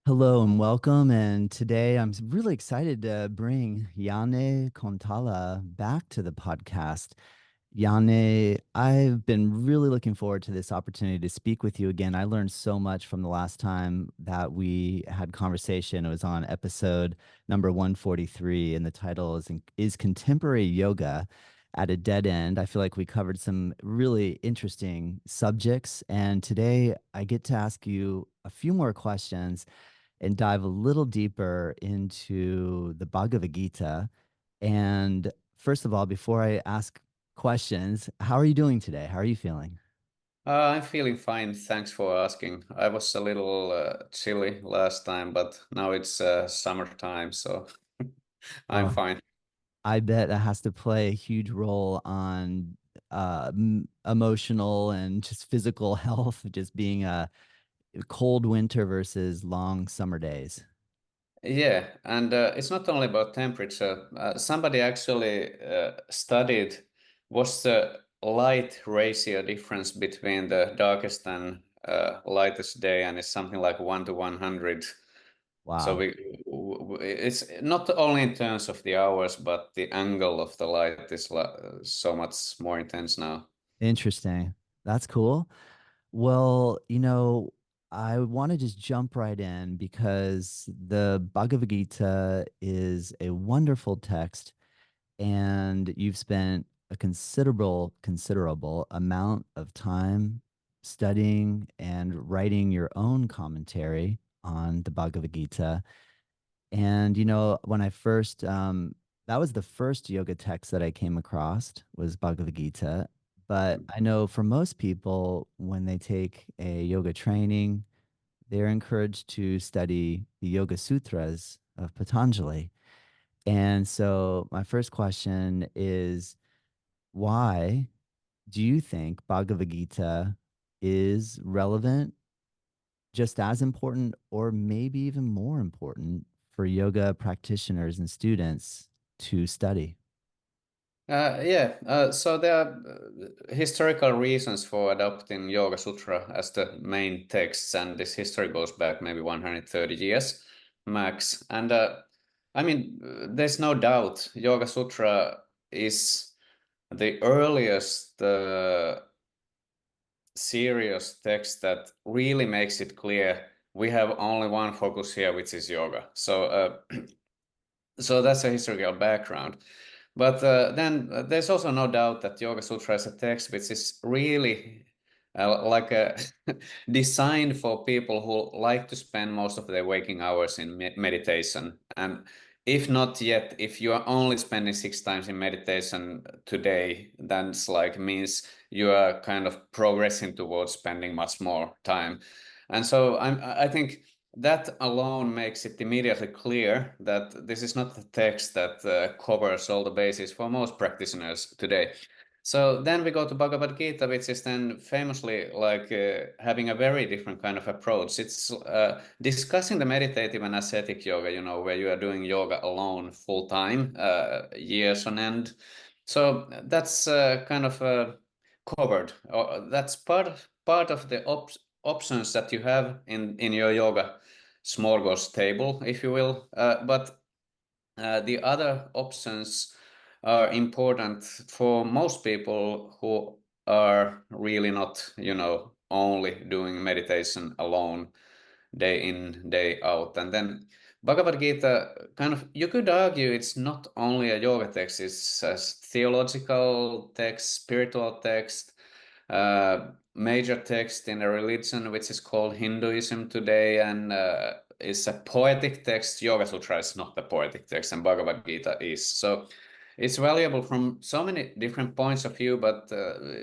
Hello and welcome. And today really excited to bring Janne Kontala back to the podcast. Yanne, I've been really looking forward to this opportunity to speak with you again. I learned so much from the last time that we had conversation. It was on episode number 143, and the title is Contemporary Yoga at a Dead End. I feel like we covered some really interesting subjects, and today I get to ask you a few more questions and dive a little deeper into the Bhagavad Gita. And first of all, before I ask questions, how are you doing today? How are you feeling? I'm feeling fine. Thanks for asking. I was a little chilly last time, but now it's summertime, so I'm Oh, fine. I bet that has to play a huge role on emotional and just physical health, just being a cold winter versus long summer days. Yeah, and it's not only about temperature. Somebody actually studied what's the light ratio difference between the darkest and lightest day, and it's something like 1 to 100. So Wow. it's not only in terms of the hours, but the angle of the light is so much more intense now. Interesting. That's cool. Well, I want to just jump right in because the Bhagavad Gita is a wonderful text, and you've spent a considerable amount of time studying and writing your own commentary on the Bhagavad Gita. And when I first that was the first yoga text that I came across was Bhagavad Gita. But I know for most people, when they take a yoga training, they're encouraged to study the Yoga Sutras of Patanjali. And so my first question is, why do you think Bhagavad Gita is relevant, just as important, or maybe even more important for yoga practitioners and students to study? So there are historical reasons for adopting Yoga Sutra as the main texts, and this history goes back maybe 130 years max. And I mean, there's no doubt Yoga Sutra is the earliest serious text that really makes it clear we have only one focus here, which is yoga. So that's a historical background. But then there's also no doubt that Yoga Sutra is a text which is really like a designed for people who like to spend most of their waking hours in meditation. And if not yet, if you are only spending 6 times in meditation today, that's like means you are kind of progressing towards spending much more time. And so I think that alone makes it immediately clear that this is not a text that covers all the bases for most practitioners today. So then we go to Bhagavad Gita, which is then famously like having a very different kind of approach. It's discussing the meditative and ascetic yoga, where you are doing yoga alone full time, years on end. So that's kind of covered. That's part of the options that you have in your yoga smorgasbord table, if you will. But the other options are important for most people who are really not, only doing meditation alone day in, day out. And then Bhagavad Gita, kind of, you could argue it's not only a yoga text, it's a theological text, spiritual text, major text in a religion which is called Hinduism today, and is a poetic text. Yoga Sutra is not a poetic text, and Bhagavad Gita is. So it's valuable from so many different points of view, but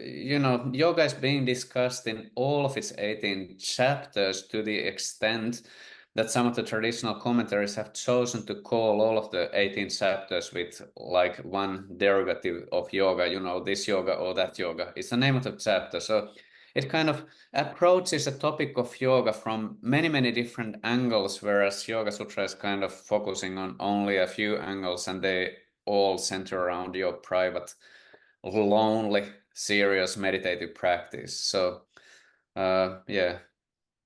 yoga is being discussed in all of its 18 chapters to the extent that some of the traditional commentaries have chosen to call all of the 18 chapters with like one derivative of yoga, this yoga or that yoga. It's the name of the chapter. So it kind of approaches a topic of yoga from many, many different angles, whereas Yoga Sutra is kind of focusing on only a few angles, and they all center around your private, lonely, serious meditative practice. So, yeah.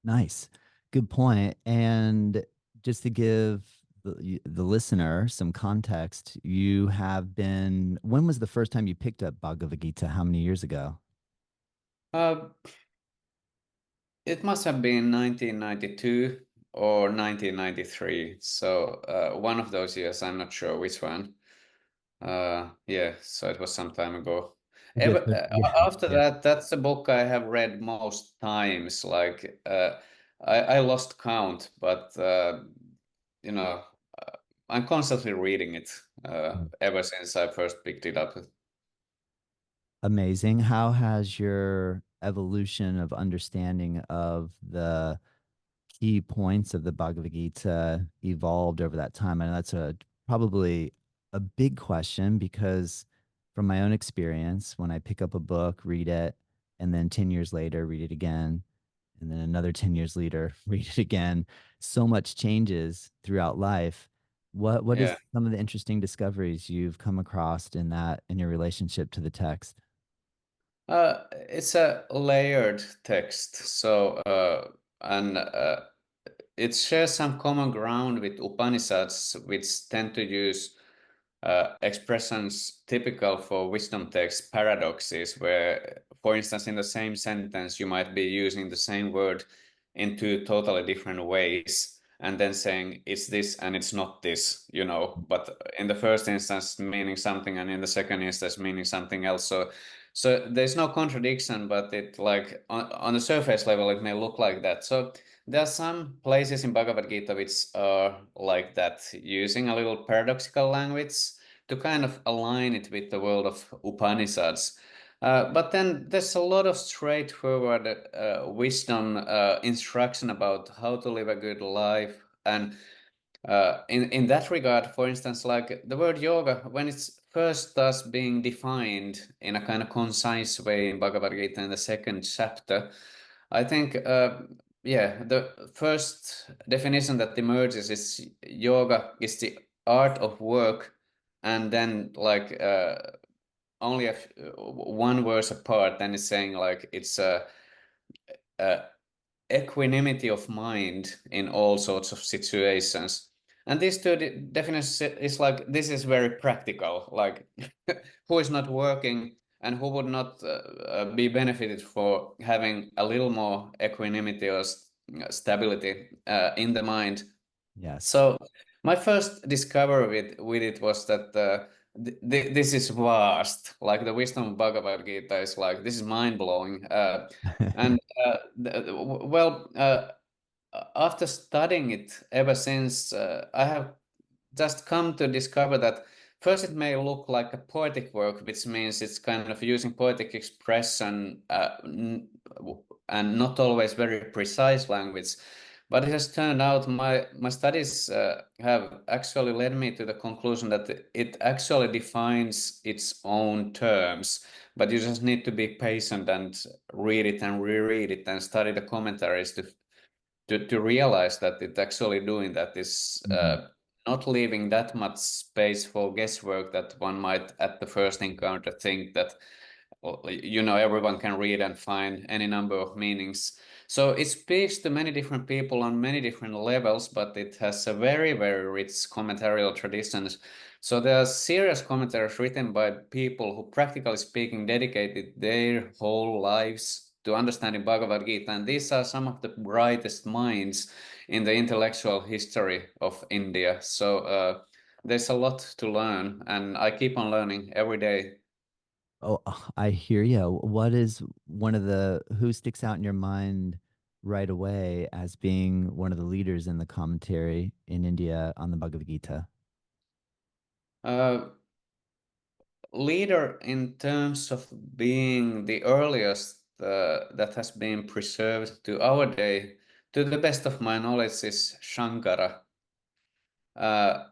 Nice. Good point. And just to give the listener some context, you have been, when was the first time you picked up Bhagavad Gita? How many years ago? Uh, it must have been 1992 or 1993. So one of those years, I'm not sure which one. Yeah, so it was some time ago. Okay, so yeah, After yeah. that, that's the book I have read most times. Like I lost count, but you know, uh, I'm constantly reading it ever since I first picked it up. Amazing. How has your evolution of understanding of the key points of the Bhagavad Gita evolved over that time? And that's a probably a big question because from my own experience, when I pick up a book, read it, and then 10 years later, read it again, and then another 10 years later, read it again, so much changes throughout life. What Yeah. is some of the interesting discoveries you've come across in that in your relationship to the text? It's a layered text, so and it shares some common ground with Upanishads, which tend to use expressions typical for wisdom text paradoxes, where, for instance, in the same sentence, you might be using the same word in two totally different ways, and then saying it's this and it's not this, but in the first instance, meaning something, and in the second instance, meaning something else. So there's no contradiction, but it like on the surface level, it may look like that. So there are some places in Bhagavad Gita which are like that, using a little paradoxical language to kind of align it with the world of Upanishads. But then there's a lot of straightforward wisdom instruction about how to live a good life. And in that regard, for instance, like the word yoga, when it's first thus being defined in a kind of concise way in Bhagavad Gita in the second chapter, I think, yeah, the first definition that emerges is yoga is the art of work, and then like only one verse apart, then it's saying like it's a equanimity of mind in all sorts of situations. And these two definitions is like this is very practical. Like who is not working and who would not be benefited for having a little more equanimity or stability in the mind. Yes. So my first discovery with it was that this is vast. Like the wisdom of Bhagavad Gita is like this is mind blowing. And well, after studying it ever since, I have just come to discover that first it may look like a poetic work, which means it's kind of using poetic expression and not always very precise language. But it has turned out my studies have actually led me to the conclusion that it actually defines its own terms. But you just need to be patient and read it and reread it and study the commentaries to realize that it's actually doing that is Mhm. not leaving that much space for guesswork that one might at the first encounter think that everyone can read and find any number of meanings. So it speaks to many different people on many different levels, but it has a very, very rich commentarial traditions. So there are serious commentaries written by people who, practically speaking, dedicated their whole lives to understanding Bhagavad Gita. And these are some of the brightest minds in the intellectual history of India. So there's a lot to learn, and I keep on learning every day. Oh, I hear you. What is one of the who sticks out in your mind right away as being one of the leaders in the commentary in India on the Bhagavad Gita? Uh, Leader in terms of being the earliest that has been preserved to our day, to the best of my knowledge, is Shankara. Uh,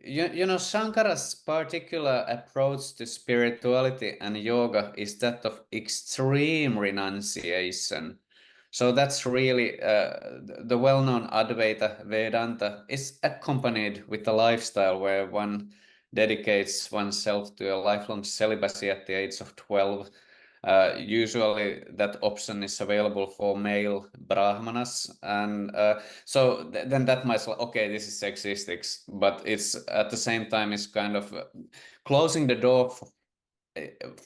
Shankara's particular approach to spirituality and yoga is that of extreme renunciation. So that's really the well-known Advaita Vedanta is accompanied with a lifestyle where one dedicates oneself to a lifelong celibacy at the age of 12. Usually, that option is available for male brahmanas, and so then that might say, okay, this is sexistic, but it's at the same time it's kind of closing the door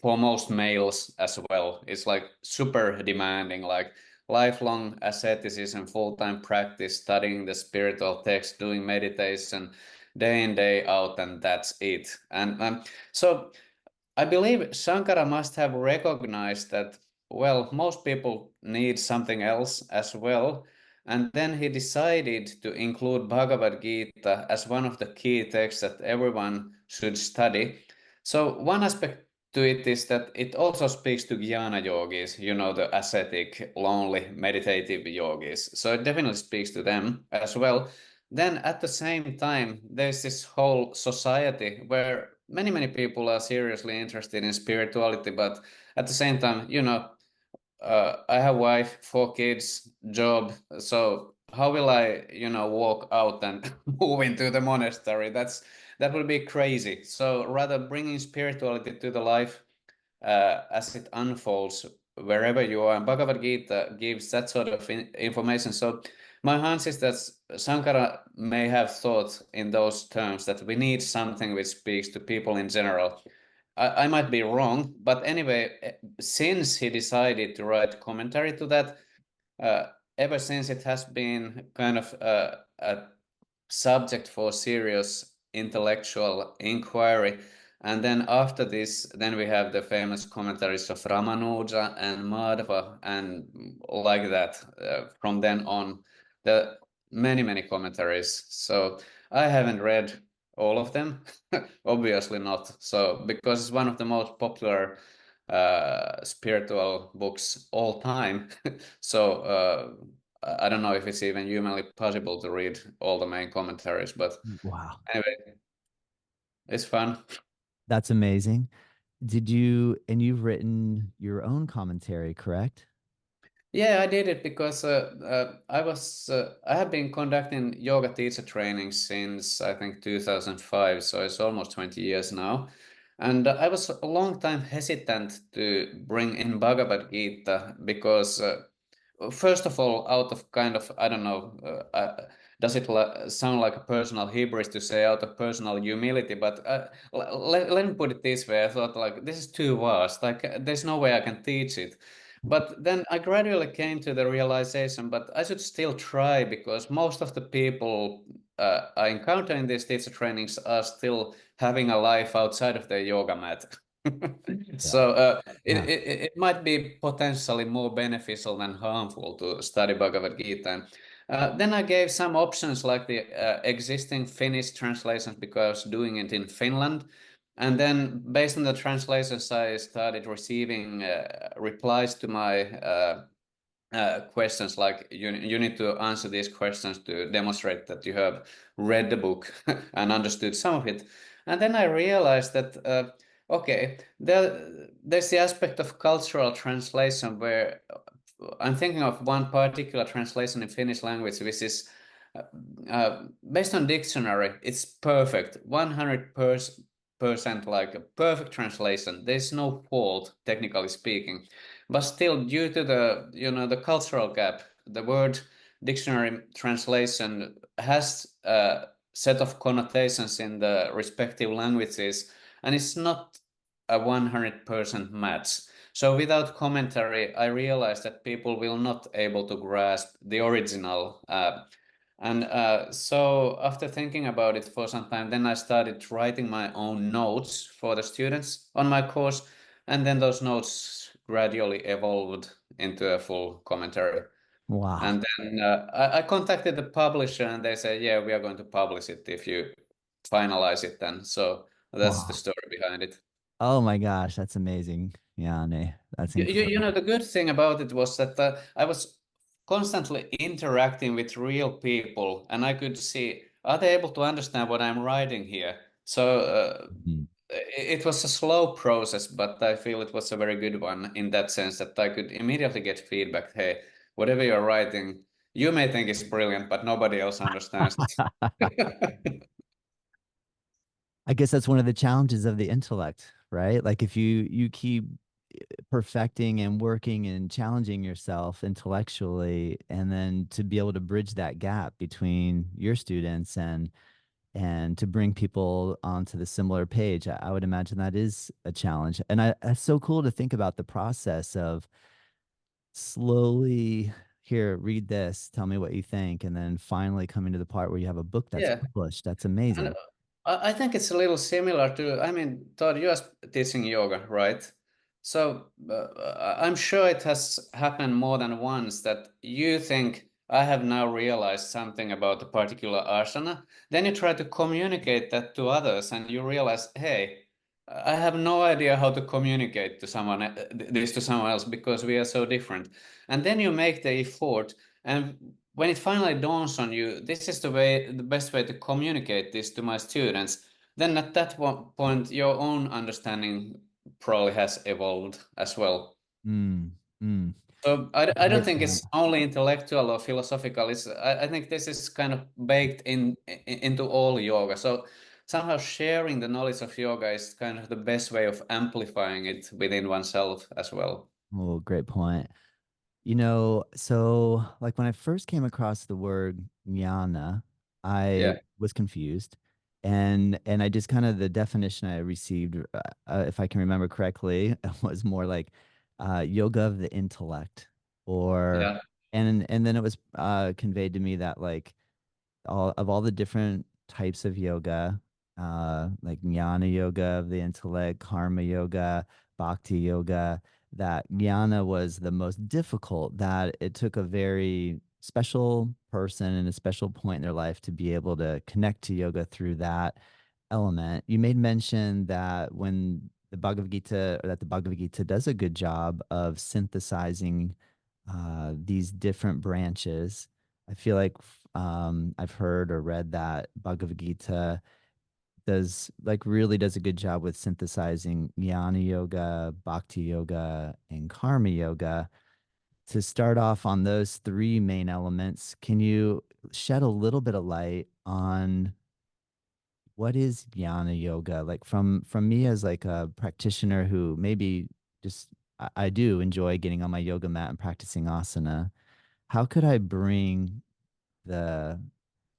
for most males as well. It's like super demanding, like lifelong asceticism, full-time practice, studying the spiritual text, doing meditation day in, day out, and that's it. And so I believe Shankara must have recognized that, well, most people need something else as well. And then he decided to include Bhagavad Gita as one of the key texts that everyone should study. So, one aspect to it is that it also speaks to Jnana yogis, you know, the ascetic, lonely, meditative yogis. So, it definitely speaks to them as well. Then at the same time, there's this whole society where many people are seriously interested in spirituality, but at the same time, you know, I have wife, 4 kids, job, so how will I, you know, walk out and move into the monastery? That would be crazy. So rather bringing spirituality to the life as it unfolds wherever you are. And Bhagavad Gita gives that sort of information. So my hunch is that Sankara may have thought in those terms that we need something which speaks to people in general. I might be wrong, but anyway, since he decided to write commentary to that, uh, ever since it has been kind of a subject for serious intellectual inquiry. And then after this, then we have the famous commentaries of Ramanuja and Madhva, and like that. From then on, the many commentaries. So I haven't read all of them, obviously not. So because it's one of the most popular spiritual books all time. So I don't know if it's even humanly possible to read all the main commentaries, but Wow. anyway, it's fun. That's amazing. Did you, and you've written your own commentary, correct? Yeah, I did it because I have been conducting yoga teacher training since I think 2005, so it's almost 20 years now. And I was a long time hesitant to bring in Bhagavad Gita because first of all, out of kind of, I don't know, does it sound like a personal hubris to say out of personal humility? But let me put it this way. I thought, like, this is too vast. Like, there's no way I can teach it. But then I gradually came to the realization, but I should still try because most of the people I encounter in these teacher trainings are still having a life outside of their yoga mat. Yeah. So Yeah. it might be potentially more beneficial than harmful to study Bhagavad Gita. And, then I gave some options like the existing Finnish translations because I was doing it in Finland. And then based on the translations, I started receiving replies to my questions like you need to answer these questions to demonstrate that you have read the book and understood some of it. And then I realized that okay, there's the aspect of cultural translation where I'm thinking of one particular translation in Finnish language which is based on dictionary. It's perfect, 100% like a perfect translation. There's no fault technically speaking, but still due to the, you know, the cultural gap, the word dictionary translation has a set of connotations in the respective languages, and it's not a 100% match. So without commentary, I realized that people will not able to grasp the original. And so after thinking about it for some time, then I started writing my own notes for the students on my course, and then those notes gradually evolved into a full commentary. Wow. And then I contacted the publisher, and they said, "Yeah, we are going to publish it if you finalize it." Then, so that's the Wow. story behind it. Oh my gosh, that's amazing. Yanne, that's You know, incredible. the good thing about it was that I was constantly interacting with real people, and I could see, are they able to understand what I'm writing here? So Mhm. it was a slow process, but I feel it was a very good one in that sense that I could immediately get feedback. Hey, whatever you're writing, you may think is brilliant, but nobody else understands it. I guess that's one of the challenges of the intellect, right? Like if you keep perfecting and working and challenging yourself intellectually, and then to be able to bridge that gap between your students and to bring people onto the similar page. I would imagine that is a challenge. And it's so cool to think about the process of slowly, here, read this, tell me what you think, and then finally coming to the part where you have a book that's Yeah. published. That's And amazing. I think it's a little similar to, I mean, Todd, you are teaching yoga, right? So I'm sure it has happened more than once that you think, I have now realized something about a particular asana. Then you try to communicate that to others and you realize, hey, I have no idea how to communicate to someone, this to someone else because we are so different. And then you make the effort, and when it finally dawns on you, this is the best way to communicate this to my students, then at that point, your own understanding probably has evolved as well. Mm, mm. So I don't Great think point. it's only intellectual or philosophical. I think this is kind of baked into all yoga. So somehow sharing the knowledge of yoga is kind of the best way of amplifying it within oneself as well. Oh, great point. So like when I first came across the word jnana, I Yeah, was confused. And I just kind of the definition I received, if I can remember correctly, was more like yoga of the intellect, or yeah, and then it was conveyed to me that like all the different types of yoga, like jnana yoga of the intellect, karma yoga, bhakti yoga, that jnana was the most difficult, that it took a very special person and a special point in their life to be able to connect to yoga through that element. You made mention that when the Bhagavad Gita, or that the Bhagavad Gita does a good job of synthesizing these different branches. I feel like I've heard or read that Bhagavad Gita really does a good job with synthesizing jnana yoga, bhakti yoga, and karma yoga. To start off on those three main elements, can you shed a little bit of light on what is jnana yoga? Like from me as like a practitioner who maybe just I do enjoy getting on my yoga mat and practicing asana. How could I bring the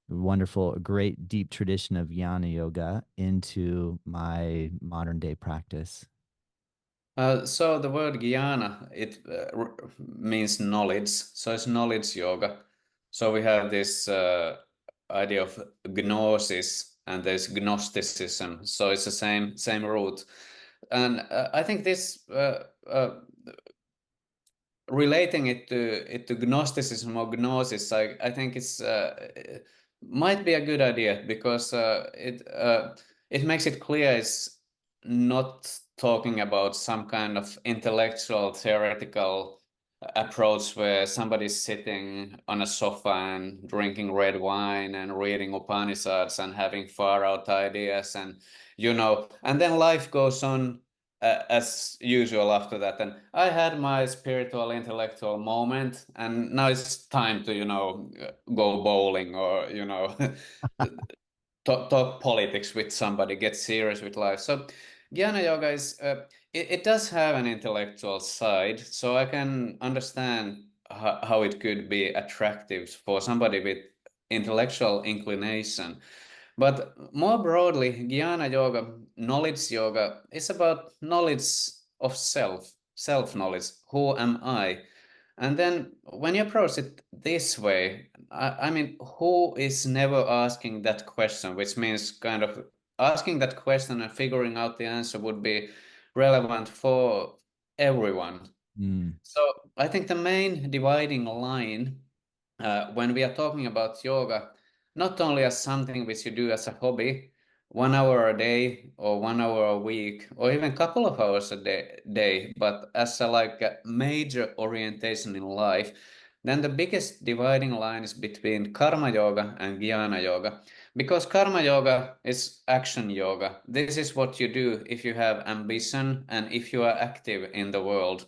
wonderful, great, deep tradition of jnana yoga into my modern day practice? So the word jnana, it means knowledge. So it's knowledge yoga. So we have this idea of gnosis, and there's gnosticism. So it's the same root. And I think this relating it to Gnosticism or Gnosis, I think it's might be a good idea because it makes it clear it's not talking about some kind of intellectual theoretical approach where somebody's sitting on a sofa and drinking red wine and reading Upanishads and having far out ideas, and and then life goes on as usual after that. And I had my spiritual intellectual moment, and now it's time to go bowling, or talk politics with somebody, get serious with life. So Jnana Yoga is it does have an intellectual side, so I can understand how it could be attractive for somebody with intellectual inclination. But more broadly, Jnana Yoga, knowledge yoga, is about knowledge of self knowledge. Who am I? And then when you approach it this way, I mean, who is never asking that question, which means kind of asking that question and figuring out the answer would be relevant for everyone. Mm, So I think the main dividing line when we are talking about yoga, not only as something which you do as a hobby, 1 hour a day or 1 hour a week, or even a couple of hours a day, but as like a major orientation in life, then the biggest dividing line is between karma yoga and jnana yoga. Because karma yoga is action yoga. This is what you do if you have ambition and if you are active in the world.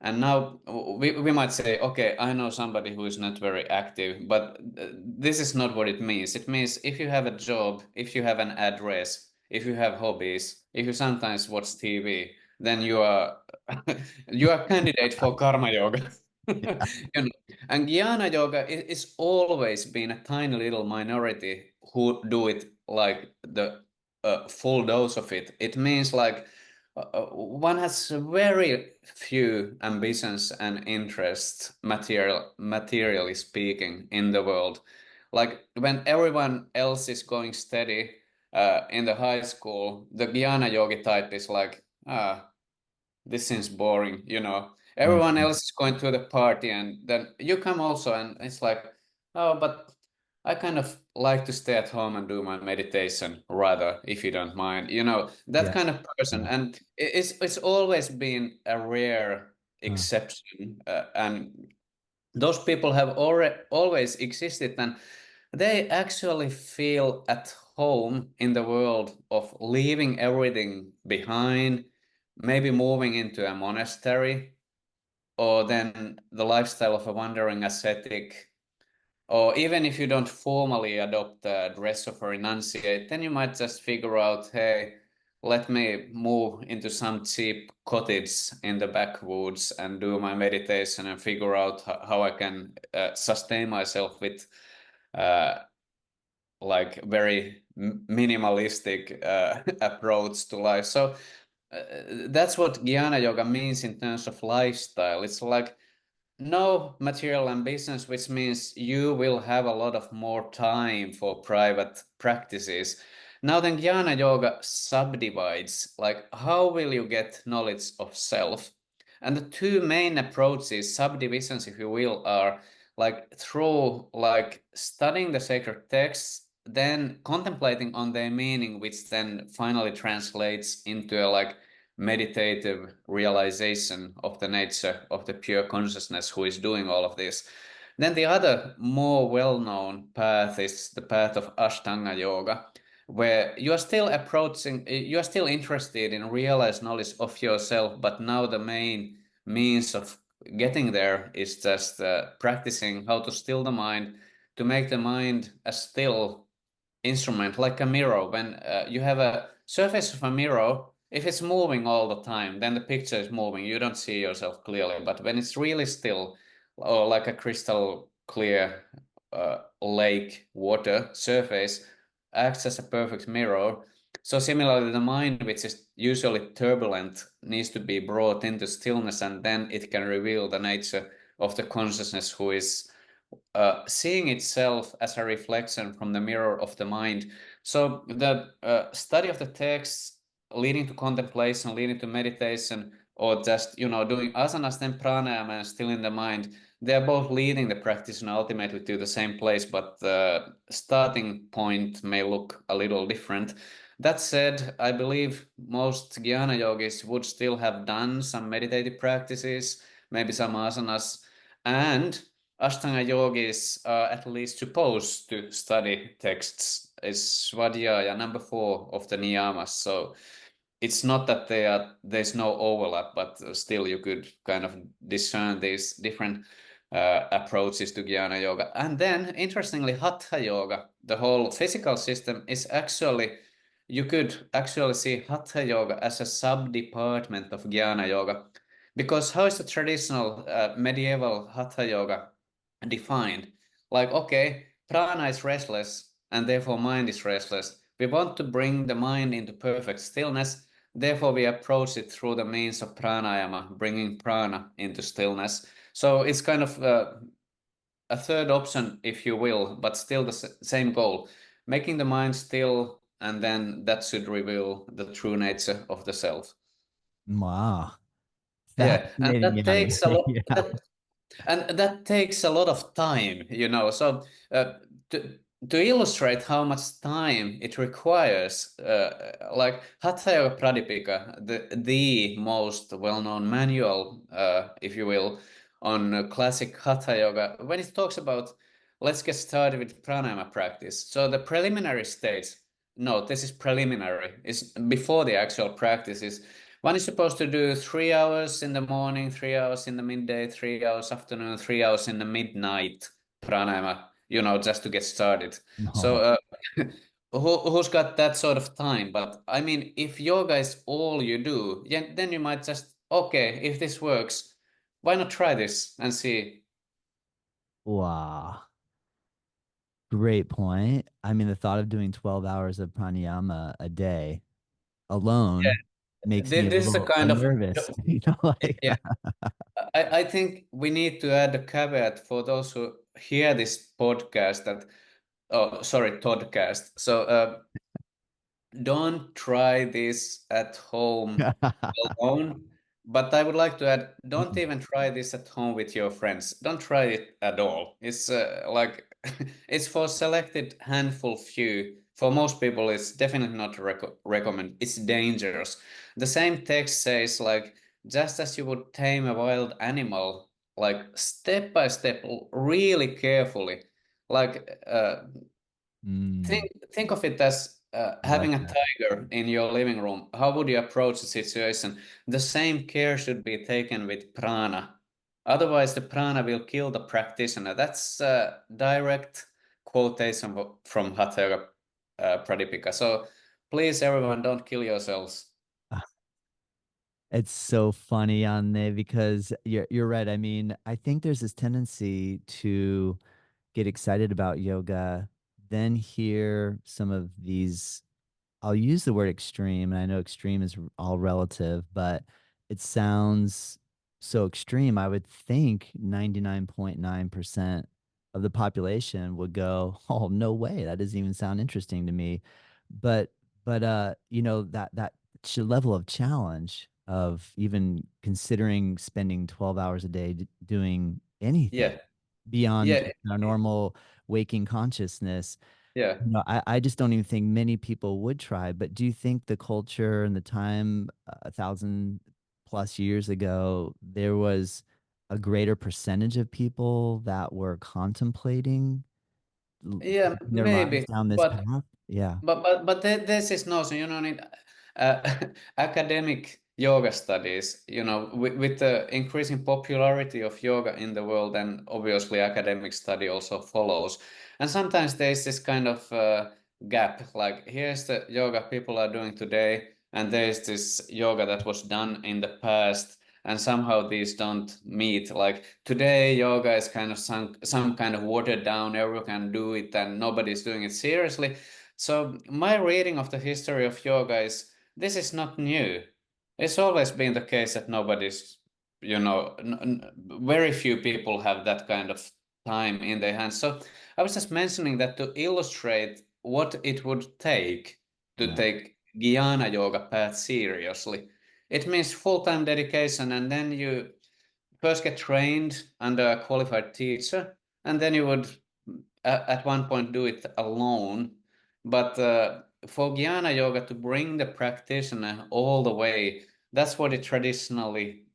And now we might say, okay, I know somebody who is not very active, but this is not what it means. It means if you have a job, if you have an address, if you have hobbies, if you sometimes watch TV, then you are you are candidate for karma yoga. You know, and jnana yoga is always been a tiny little minority who do it like the full dose of it. It means like one has very few ambitions and interests, materially speaking, in the world. Like when everyone else is going steady in the high school, the jnana yogi type is like, this seems boring, you know. Everyone Mhm. else is going to the party, and then you come also, and it's like, oh, but I kind of like to stay at home and do my meditation rather, if you don't mind, you know, that Yeah. kind of person. Yeah. And it's always been a rare Huh. exception, and those people have already always existed, and they actually feel at home in the world of leaving everything behind, maybe moving into a monastery, or then the lifestyle of a wandering ascetic, or even if you don't formally adopt the dress of a renunciate, then you might just figure out, hey, let me move into some cheap cottage in the backwoods and do my meditation and figure out how I can sustain myself with uh, like very minimalistic approach to life. So that's what Jnana Yoga means in terms of lifestyle. It's like no material ambitions, which means you will have a lot of more time for private practices. Now then, Jnana Yoga subdivides, like how will you get knowledge of self? And the two main approaches, subdivisions, if you will, are like through like studying the sacred texts, then contemplating on their meaning, which then finally translates into a like meditative realization of the nature of the pure consciousness who is doing all of this. Then the other more well-known path is the path of Ashtanga Yoga, where you are still approaching, you are still interested in realized knowledge of yourself, but now the main means of getting there is just practicing how to still the mind, to make the mind a still instrument like a mirror. When you have a surface of a mirror, if it's moving all the time, then the picture is moving, you don't see yourself clearly. But when it's really still, or like a crystal clear lake water surface, acts as a perfect mirror. So similarly, the mind, which is usually turbulent, needs to be brought into stillness, and then it can reveal the nature of the consciousness who is seeing itself as a reflection from the mirror of the mind. So the study of the text leading to contemplation, leading to meditation, or just doing asanas, then pranayama, and still in the mind, they're both leading the practitioner ultimately to the same place, but the starting point may look a little different. That said, I believe most jnana yogis would still have done some meditative practices, maybe some asanas, and Ashtanga yogis are at least supposed to study texts. Is Svadhyaya number 4 of the niyamas. So it's not that there's no overlap, but still you could kind of discern these different approaches to jnana yoga. And then, interestingly, hatha yoga, the whole physical system, is actually, you could actually see hatha yoga as a sub-department of jnana yoga. Because how is the traditional medieval hatha yoga defined? Like, okay, prana is restless, and therefore mind is restless. We want to bring the mind into perfect stillness. Therefore, we approach it through the means of pranayama, bringing prana into stillness. So it's kind of a third option, if you will, but still the same goal, making the mind still, and then that should reveal the true nature of the self. Wow. Yeah, and Fascinating, that Yanne. takes a lot. Yeah. And that takes a lot of time, you know. So to illustrate how much time it requires, like Hatha Yoga Pradipika, the most well-known manual, if you will, on classic Hatha Yoga, when it talks about let's get started with pranayama practice. So the preliminary stage, no, this is preliminary, is before the actual practice is one is supposed to do 3 hours in the morning, 3 hours in the midday, 3 hours afternoon, 3 hours in the midnight pranayama, just to get started. So No. who's got that sort of time. But I mean, if yoga is all you do, yeah, then you might just, okay, if this works, why not try this and see? Wow. Great point. I mean, the thought of doing 12 hours of pranayama a day alone makes me a This is a little kind of, nervous, like yeah, I think we need to add a caveat for those who hear this podcast that, oh, sorry, Toddcast. So don't try this at home alone. But I would like to add, don't even try this at home with your friends. Don't try it at all. It's like it's for selected handful few. For most people, it's definitely not recommend. It's dangerous. The same text says like just as you would tame a wild animal, like step by step, really carefully. Like Mm, think of it as I like having a that. tiger in your living room. How would you approach the situation? The same care should be taken with prana. Otherwise, the prana will kill the practitioner. That's a direct quotation from Hatha Yoga Pradipika. So please, everyone, don't kill yourselves. It's so funny on there because you're right. I mean, I think there's this tendency to get excited about yoga, then hear some of these. I'll use the word extreme, and I know extreme is all relative, but it sounds so extreme. I would think 99.9% of the population would go, "Oh, no way. That doesn't even sound interesting to me." But that level of challenge of even considering spending 12 hours a day doing anything Yeah, beyond yeah, our normal waking consciousness. yeah. I just don't even think many people would try. But do you think the culture and the time, 1,000 plus years ago, there was a greater percentage of people that were contemplating Yeah, taking their lives maybe. down this But path? Yeah. there's this notion, in academic yoga studies, with the increasing popularity of yoga in the world, and obviously academic study also follows. And sometimes there's this kind of gap, like here's the yoga people are doing today, and there's this yoga that was done in the past. And somehow these don't meet. Like today, yoga is kind of some kind of watered down. Everyone can do it, and nobody's doing it seriously. So my reading of the history of yoga is this is not new. It's always been the case that nobody's, very few people have that kind of time in their hands. So I was just mentioning that to illustrate what it would take to Yeah. take Jnana Yoga path seriously. It means full-time dedication, and then you first get trained under a qualified teacher, and then you would at one point do it alone. But for Jnana Yoga to bring the practitioner all the way, that's what it traditionally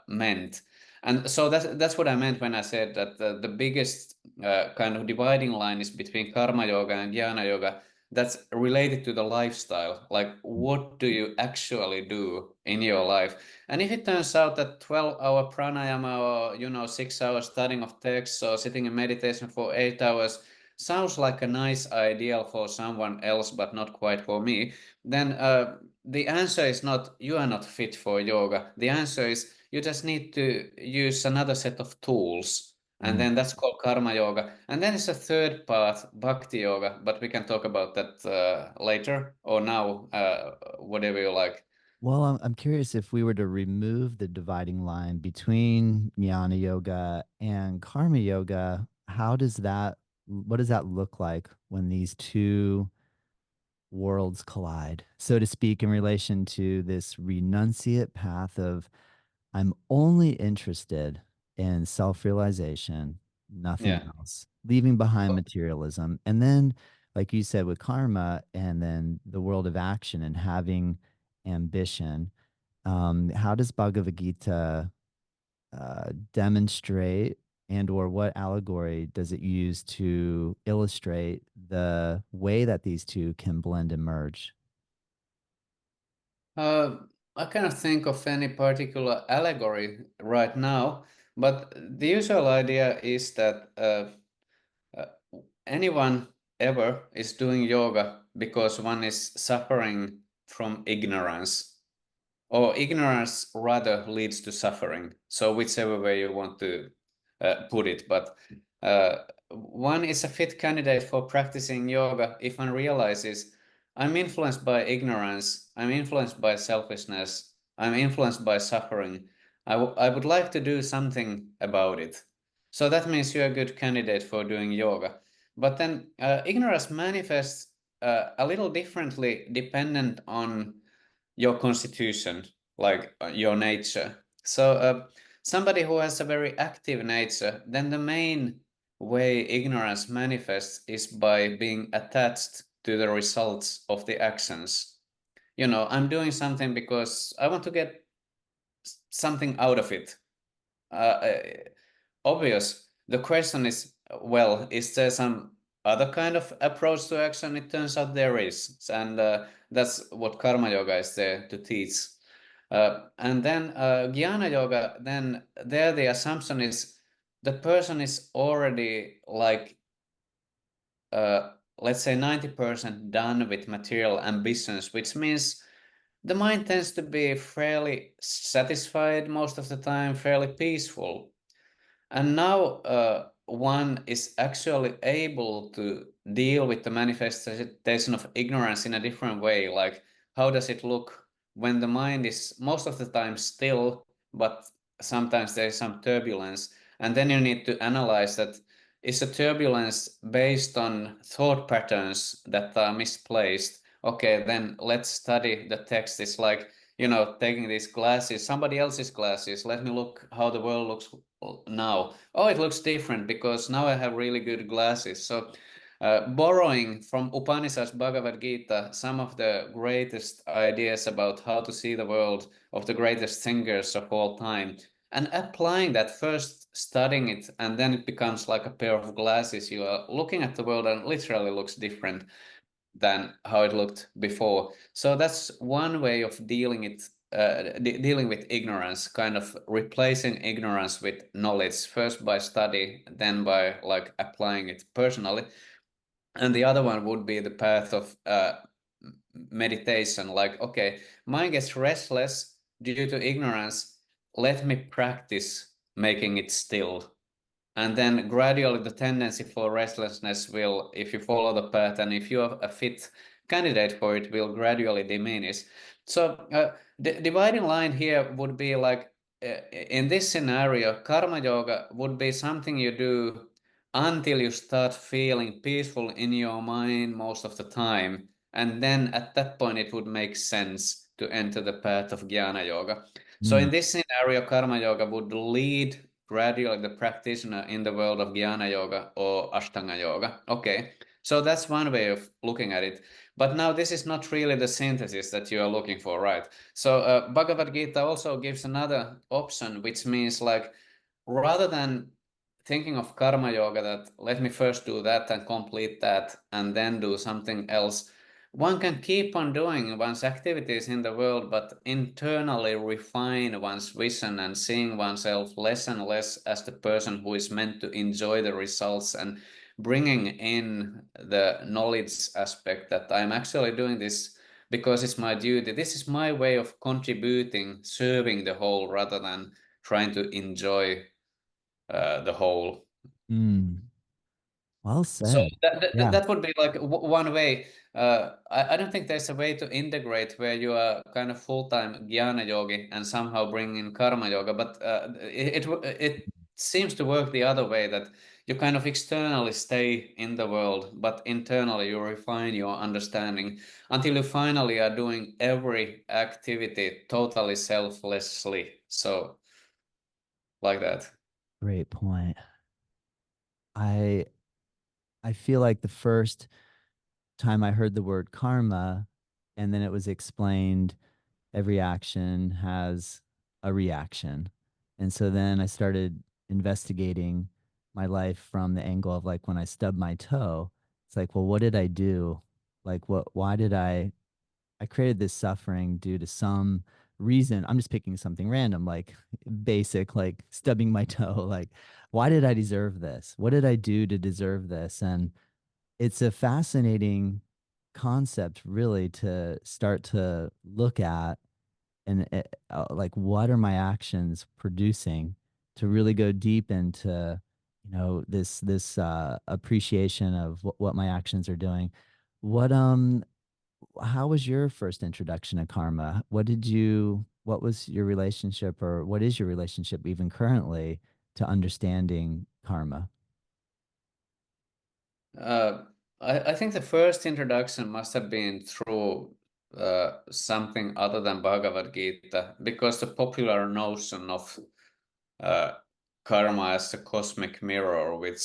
meant. And so that's what I meant when I said that the biggest kind of dividing line is between Karma Yoga and Jnana Yoga. That's related to the lifestyle. Like, what do you actually do in your life? And if it turns out that 12-hour pranayama or 6 hours studying of texts or sitting in meditation for 8 hours sounds like a nice ideal for someone else, but not quite for me, then the answer is not you are not fit for yoga. The answer is you just need to use another set of tools. And Mm. then that's called karma yoga. And then it's a third path, bhakti yoga, but we can talk about that later or now, whatever you like. Well, I'm curious if we were to remove the dividing line between jnana yoga and karma yoga, what does that look like when these two worlds collide, so to speak, in relation to this renunciate path of I'm only interested in self-realization, nothing Yeah. else, leaving behind materialism. And then, like you said, with karma, and then the world of action and having ambition. How does Bhagavad Gita demonstrate and or what allegory does it use to illustrate the way that these two can blend and merge? Uh, I cannot think of any particular allegory right now, but the usual idea is that uh, anyone ever is doing yoga because one is suffering from ignorance, or ignorance rather leads to suffering. So whichever way you want to put it, but one is a fit candidate for practicing yoga if one realizes I'm influenced by ignorance, I'm influenced by selfishness, I'm influenced by suffering. I would like to do something about it. So that means you're a good candidate for doing yoga. But then ignorance manifests a little differently dependent on your constitution, like your nature. So somebody who has a very active nature, then the main way ignorance manifests is by being attached to the results of the actions. I'm doing something because I want to get something out of it. Uh, Obvious. The question is, well, is there some other kind of approach to action? It turns out there is, and that's what karma yoga is there to teach. And then Jnana Yoga, then there the assumption is the person is already like, let's say 90% done with material ambitions, which means the mind tends to be fairly satisfied most of the time, fairly peaceful. And now one is actually able to deal with the manifestation of ignorance in a different way. Like, how does it look when the mind is most of the time still, but sometimes there is some turbulence? And then you need to analyze that, is a turbulence based on thought patterns that are misplaced? Okay, then let's study the text. It's like, taking these glasses, somebody else's glasses. Let me look how the world looks now. Oh, it looks different because now I have really good glasses. So, borrowing from Upanishads, Bhagavad Gita, some of the greatest ideas about how to see the world of the greatest thinkers of all time, and applying that, first studying it, and then it becomes like a pair of glasses. You are looking at the world and it literally looks different than how it looked before. So that's one way of dealing with ignorance, kind of replacing ignorance with knowledge, first by study, then by like applying it personally. And the other one would be the path of meditation. Like, okay, mind gets restless due to ignorance. Let me practice making it still, and then gradually the tendency for restlessness will, if you follow the path and if you are a fit candidate for it, will gradually diminish. So the dividing line here would be like, in this scenario, karma yoga would be something you do until you start feeling peaceful in your mind most of the time, and then at that point it would make sense to enter the path of jnana yoga. So Mm, in this scenario, karma yoga would lead gradually the practitioner in the world of Jnana Yoga or Ashtanga Yoga. Okay, so that's one way of looking at it. But now this is not really the synthesis that you are looking for, right? So Bhagavad Gita also gives another option, which means like, rather than thinking of karma yoga, that let me first do that and complete that and then do something else, one can keep on doing one's activities in the world, but internally refine one's vision and seeing oneself less and less as the person who is meant to enjoy the results, and bringing in the knowledge aspect that I'm actually doing this because it's my duty. This is my way of contributing, serving the whole, rather than trying to enjoy the whole. mm. Well So said. that, Yeah. that would be like one way. I don't think there's a way to integrate where you are kind of full-time jnana yogi and somehow bring in karma yoga, but it seems to work the other way, that you kind of externally stay in the world, but internally you refine your understanding until you finally are doing every activity totally selflessly. So like that. Great point. I I feel like the first time I heard the word karma and then it was explained every action has a reaction. And so then I started investigating my life from the angle of like when I stubbed my toe, it's like, well, what did I do? Like why did I created this suffering due to some reason. I'm just picking something random, like basic, like stubbing my toe. Like, why did I deserve this? What did I do to deserve this? And it's a fascinating concept really to start to look at and like what are my actions producing to really go deep into this appreciation of what my actions are doing. What how was your first introduction to karma? What was your relationship, or what is your relationship even currently, to understanding karma? Uh, I think the first introduction must have been through something other than Bhagavad Gita, because the popular notion of uh, karma as a cosmic mirror, which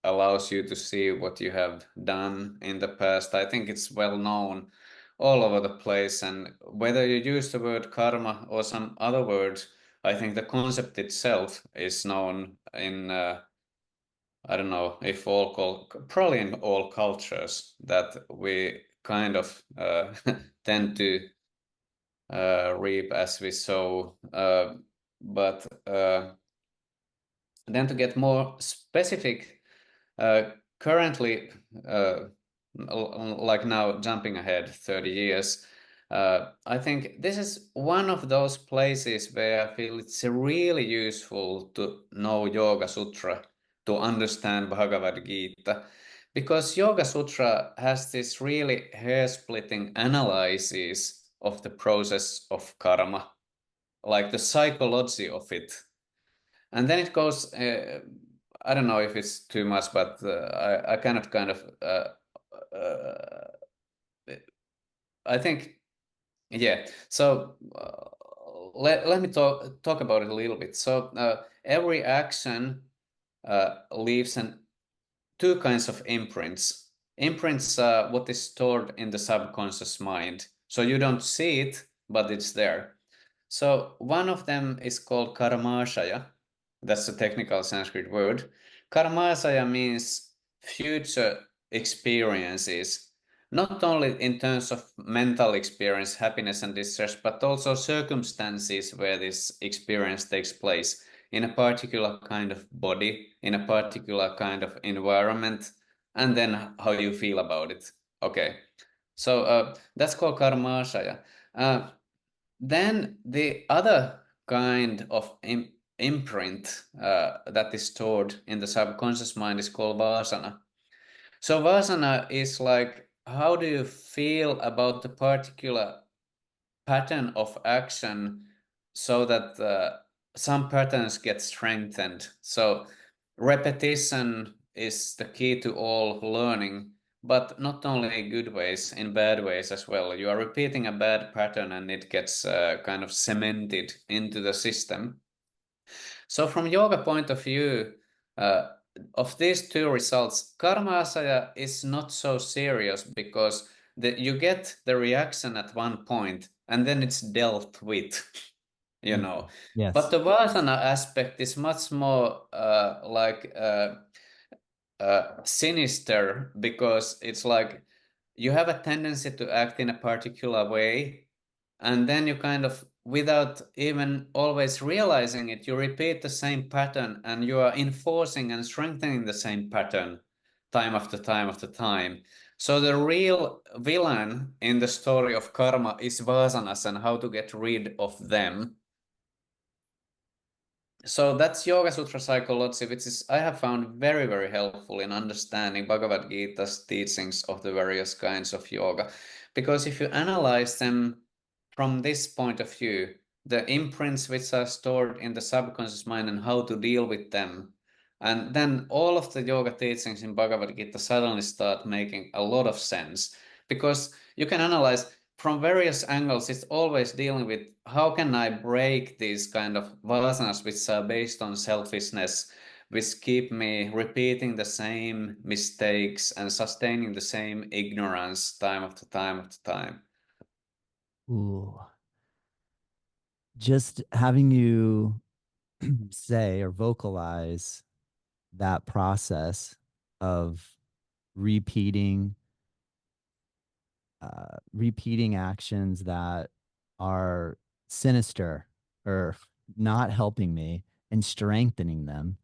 allows you to see what you have done in the past, I think it's well known all over the place. And whether you use the word karma or some other word, I think the concept itself is known in I don't know if probably in all cultures, that we kind of tend to reap as we sow. But then to get more specific, currently, like now jumping ahead 30 years, I think this is one of those places where I feel it's really useful to know Yoga Sutra to understand Bhagavad Gita, because Yoga Sutra has this really hair-splitting analysis of the process of karma, like the psychology of it. And then it goes, I don't know if it's too much, but I I think, yeah. So let me talk about it a little bit. So every action leaves two kinds of imprints. Imprints, what is stored in the subconscious mind. So you don't see it, but it's there. So one of them is called karmashaya. That's a technical Sanskrit word. Karmashaya means future experiences, not only in terms of mental experience, happiness and distress, but also circumstances where this experience takes place in a particular kind of body, in a particular kind of environment, and then how you feel about it. Okay, so that's called karmashaya. Then the other kind of imprint that is stored in the subconscious mind is called vasana. So vasana is like, how do you feel about the particular pattern of action, so that some patterns get strengthened. So repetition is the key to all learning, but not only in good ways, in bad ways as well. You are repeating a bad pattern and it gets kind of cemented into the system. So from yoga point of view, uh, of these two results, karma asaya is not so serious, because you get the reaction at one point and then it's dealt with, you Mm. know. But Yes. the vasana aspect is much more sinister, because it's like you have a tendency to act in a particular way, and then you kind of, without even always realizing it, you repeat the same pattern, and you are enforcing and strengthening the same pattern time after time after time. So the real villain in the story of karma is vasanas and how to get rid of them. So that's Yoga Sutra psychology, which is I have found very, very helpful in understanding Bhagavad Gita's teachings of the various kinds of yoga. Because if you analyze them from this point of view, the imprints which are stored in the subconscious mind and how to deal with them, and then all of the yoga teachings in Bhagavad Gita suddenly start making a lot of sense. Because you can analyze from various angles. It's always dealing with how can I break these kind of vasanas which are based on selfishness, which keep me repeating the same mistakes and sustaining the same ignorance time after time after time. Ooh. Just having you say or vocalize that process of repeating repeating actions that are sinister or not helping me and strengthening them,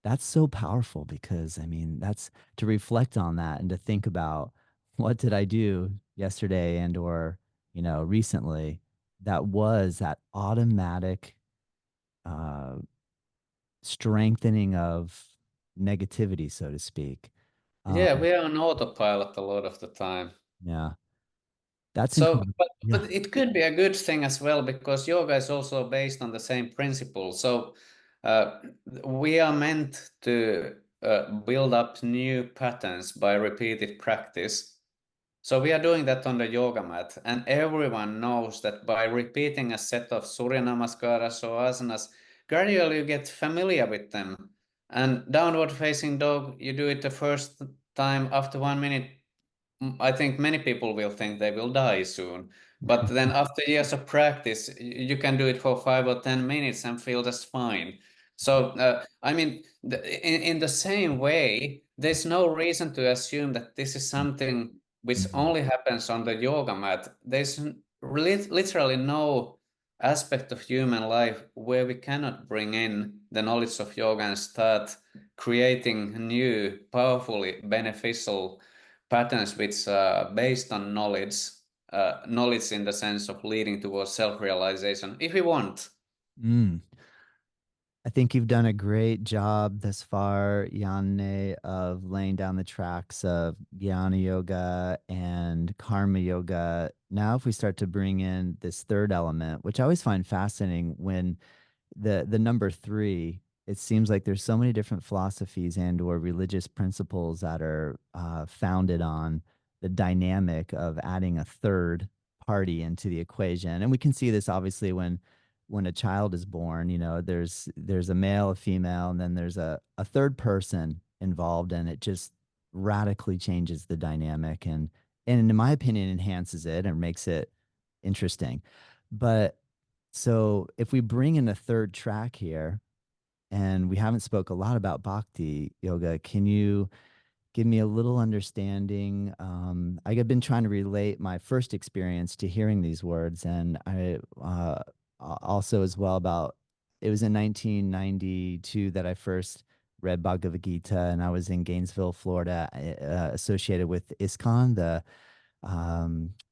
that's so powerful. Because I mean, that's to reflect on that and to think about what did I do yesterday and or, recently that was that automatic uh, strengthening of negativity, so to speak. Yeah, Um, we are on autopilot a lot of the time. yeah, that's So, incredible. Yeah. but it could be a good thing as well because yoga is also based on the same principle. So, uh, we are meant to build up new patterns by repeated practice. So we are doing that on the yoga mat, and everyone knows that by repeating a set of Surya Namaskaras or asanas, gradually you get familiar with them. And downward facing dog, you do it the first time after 1 minute. I think many people will think they will die soon. But then after years of practice, you can do it for 5 or 10 minutes and feel just fine. So, I mean, in the same way, there's no reason to assume that this is something which Mhm. only happens on the yoga mat. There's literally no aspect of human life where we cannot bring in the knowledge of yoga and start creating new, powerfully beneficial patterns which are based on knowledge, knowledge in the sense of leading towards self-realization, if we want. Mm. I think you've done a great job thus far, Yanne, of laying down the tracks of Jnana Yoga and Karma Yoga. Now, if we start to bring in this third element, which I always find fascinating when the number three, it seems like there's so many different philosophies and or religious principles that are founded on the dynamic of adding a third party into the equation. And we can see this obviously when a child is born, there's a male, a female, and then there's a third person involved, and it just radically changes the dynamic and in my opinion enhances it and makes it interesting. But so if we bring in a third track here, and we haven't spoke a lot about bhakti yoga, can you give me a little understanding? I've been trying to relate my first experience to hearing these words, and I also as well about it was in 1992 that I first read Bhagavad Gita, and I was in Gainesville, Florida, associated with ISKCON, the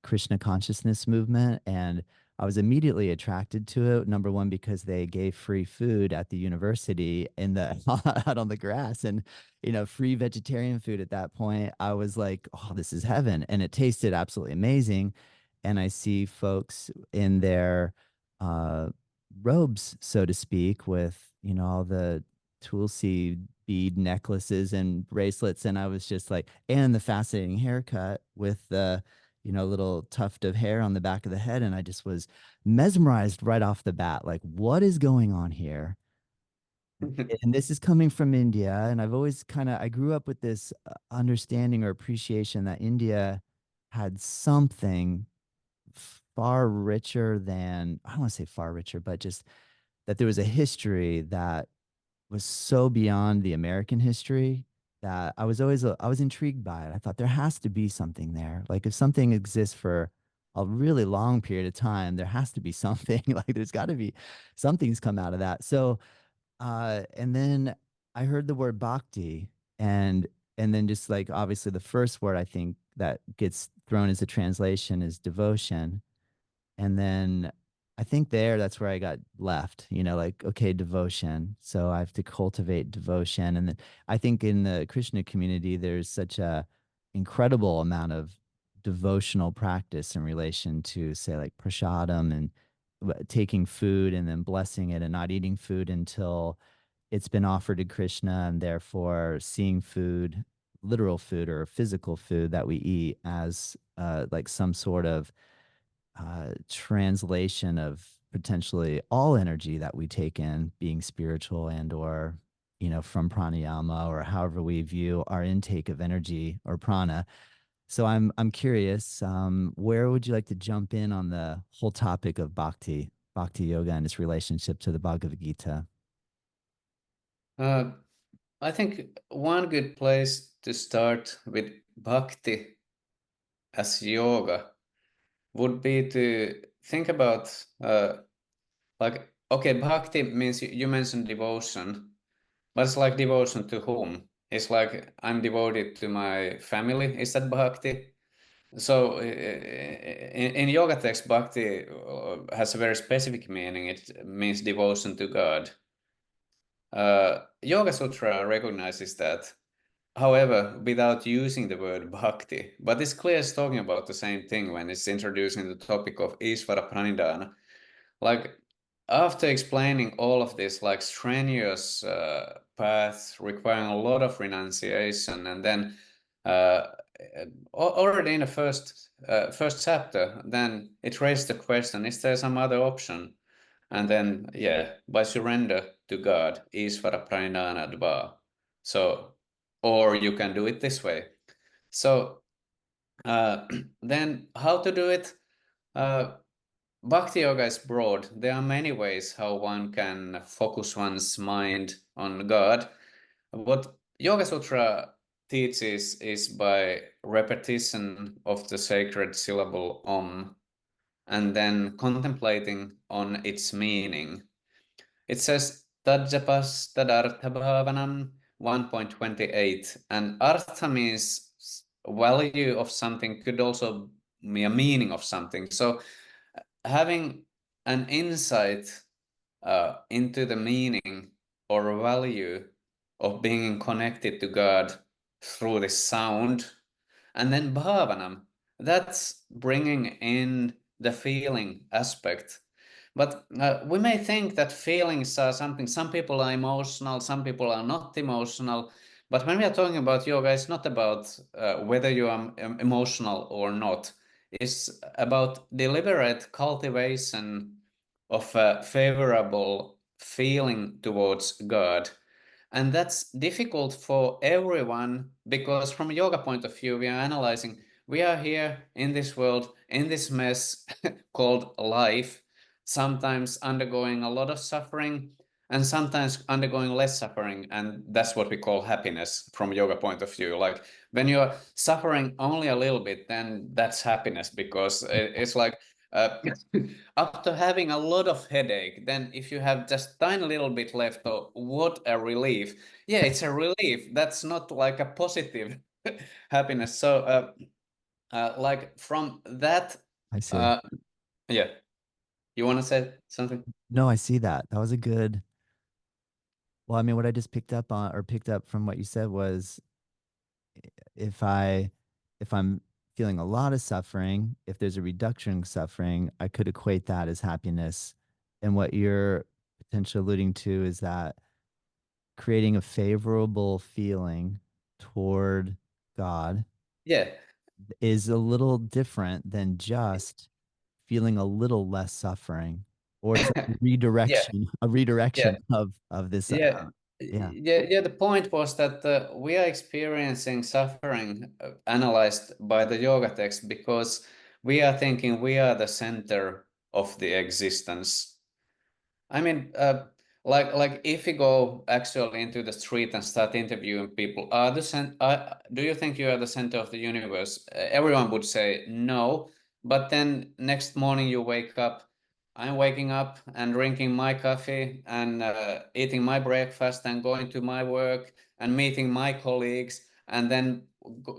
Krishna consciousness movement. And I was immediately attracted to it. Number one, because they gave free food at the university in the out on the grass and free vegetarian food at that point. I was like, oh, this is heaven. And it tasted absolutely amazing. And I see folks in their uh robes, so to speak, with all the tulsi bead necklaces and bracelets. And I was just like, and the fascinating haircut with the little tuft of hair on the back of the head. And I just was mesmerized right off the bat. Like, what is going on here? And this is coming from India. And I've always I grew up with this understanding or appreciation that India had something far richer than, I don't want to say far richer, but just that there was a history that was so beyond the American history that I was intrigued by it. I thought there has to be something there. Like if something exists for a really long period of time, there has to be something. Like there's got to be something's come out of that. So and then I heard the word bhakti, and then just like obviously the first word I think that gets thrown as a translation is devotion. And then I think that's where I got left, like, okay, devotion. So I have to cultivate devotion. And then I think in the Krishna community, there's such a incredible amount of devotional practice in relation to, say, like prasadam and taking food and then blessing it and not eating food until it's been offered to Krishna, and therefore seeing food, literal food or physical food that we eat as like some sort of translation of potentially all energy that we take in, being spiritual and or from pranayama or however we view our intake of energy or prana. So I'm curious, where would you like to jump in on the whole topic of bhakti yoga and its relationship to the Bhagavad Gita? uh, I think one good place to start with bhakti as yoga would be to think about like, okay, bhakti means you mentioned devotion, but it's like devotion to whom? It's like I'm devoted to my family. Is that bhakti? So in yoga text, bhakti has a very specific meaning. It means devotion to God. Yoga Sutra recognizes that, however, without using the word bhakti. But it's clear it's talking about the same thing when it's introducing the topic of Ishvara Pranidhana. Like, after explaining all of this, like strenuous path requiring a lot of renunciation, and then uh, already in the first chapter, then it raised the question: is there some other option? And then, yeah, by surrender to God, Isvara Pranidhana Dva. So, or you can do it this way. So, then how to do it? Uh, Bhakti Yoga is broad. There are many ways how one can focus one's mind on God. What Yoga Sutra teaches is by repetition of the sacred syllable Om and then contemplating on its meaning. It says Tadjapas Tadartha Bhavanam 1.28, and Artha means value of something, could also be a meaning of something. So having an insight into the meaning or value of being connected to God through the sound. And then bhavanam, that's bringing in the feeling aspect. But we may think that feelings are something, some people are emotional, some people are not emotional. But when we are talking about yoga, it's not about whether you are emotional or not. It's about deliberate cultivation of a favorable feeling towards God. And that's difficult for everyone because, from a yoga point of view, we are analyzing we are here in this world, in this mess called life, sometimes undergoing a lot of suffering and sometimes undergoing less suffering. And that's what we call happiness from a yoga point of view. Like when you're suffering only a little bit, then that's happiness because it's like uh, after having a lot of headache, then if you have just tiny little bit left, oh, what a relief. Yeah, it's a relief. That's not like a positive happiness. So like from that, I see. uh, yeah, you want to say something? No, I see that. That was a good. Well, I mean, what I just picked up on or picked up from what you said was if I if I'm feeling a lot of suffering, if there's a reduction in suffering, I could equate that as happiness. And what you're potentially alluding to is that creating a favorable feeling toward God Yeah, is a little different than just feeling a little less suffering, or it's yeah, a yeah. redirection of this. Yeah, Yeah, yeah. The point was that we are experiencing suffering analyzed by the yoga text because we are thinking we are the center of the existence. I mean, like if you go actually into the street and start interviewing people, do you think you are the center of the universe? Everyone would say no, but then next morning you wake up. I'm waking up and drinking my coffee and eating my breakfast and going to my work and meeting my colleagues and then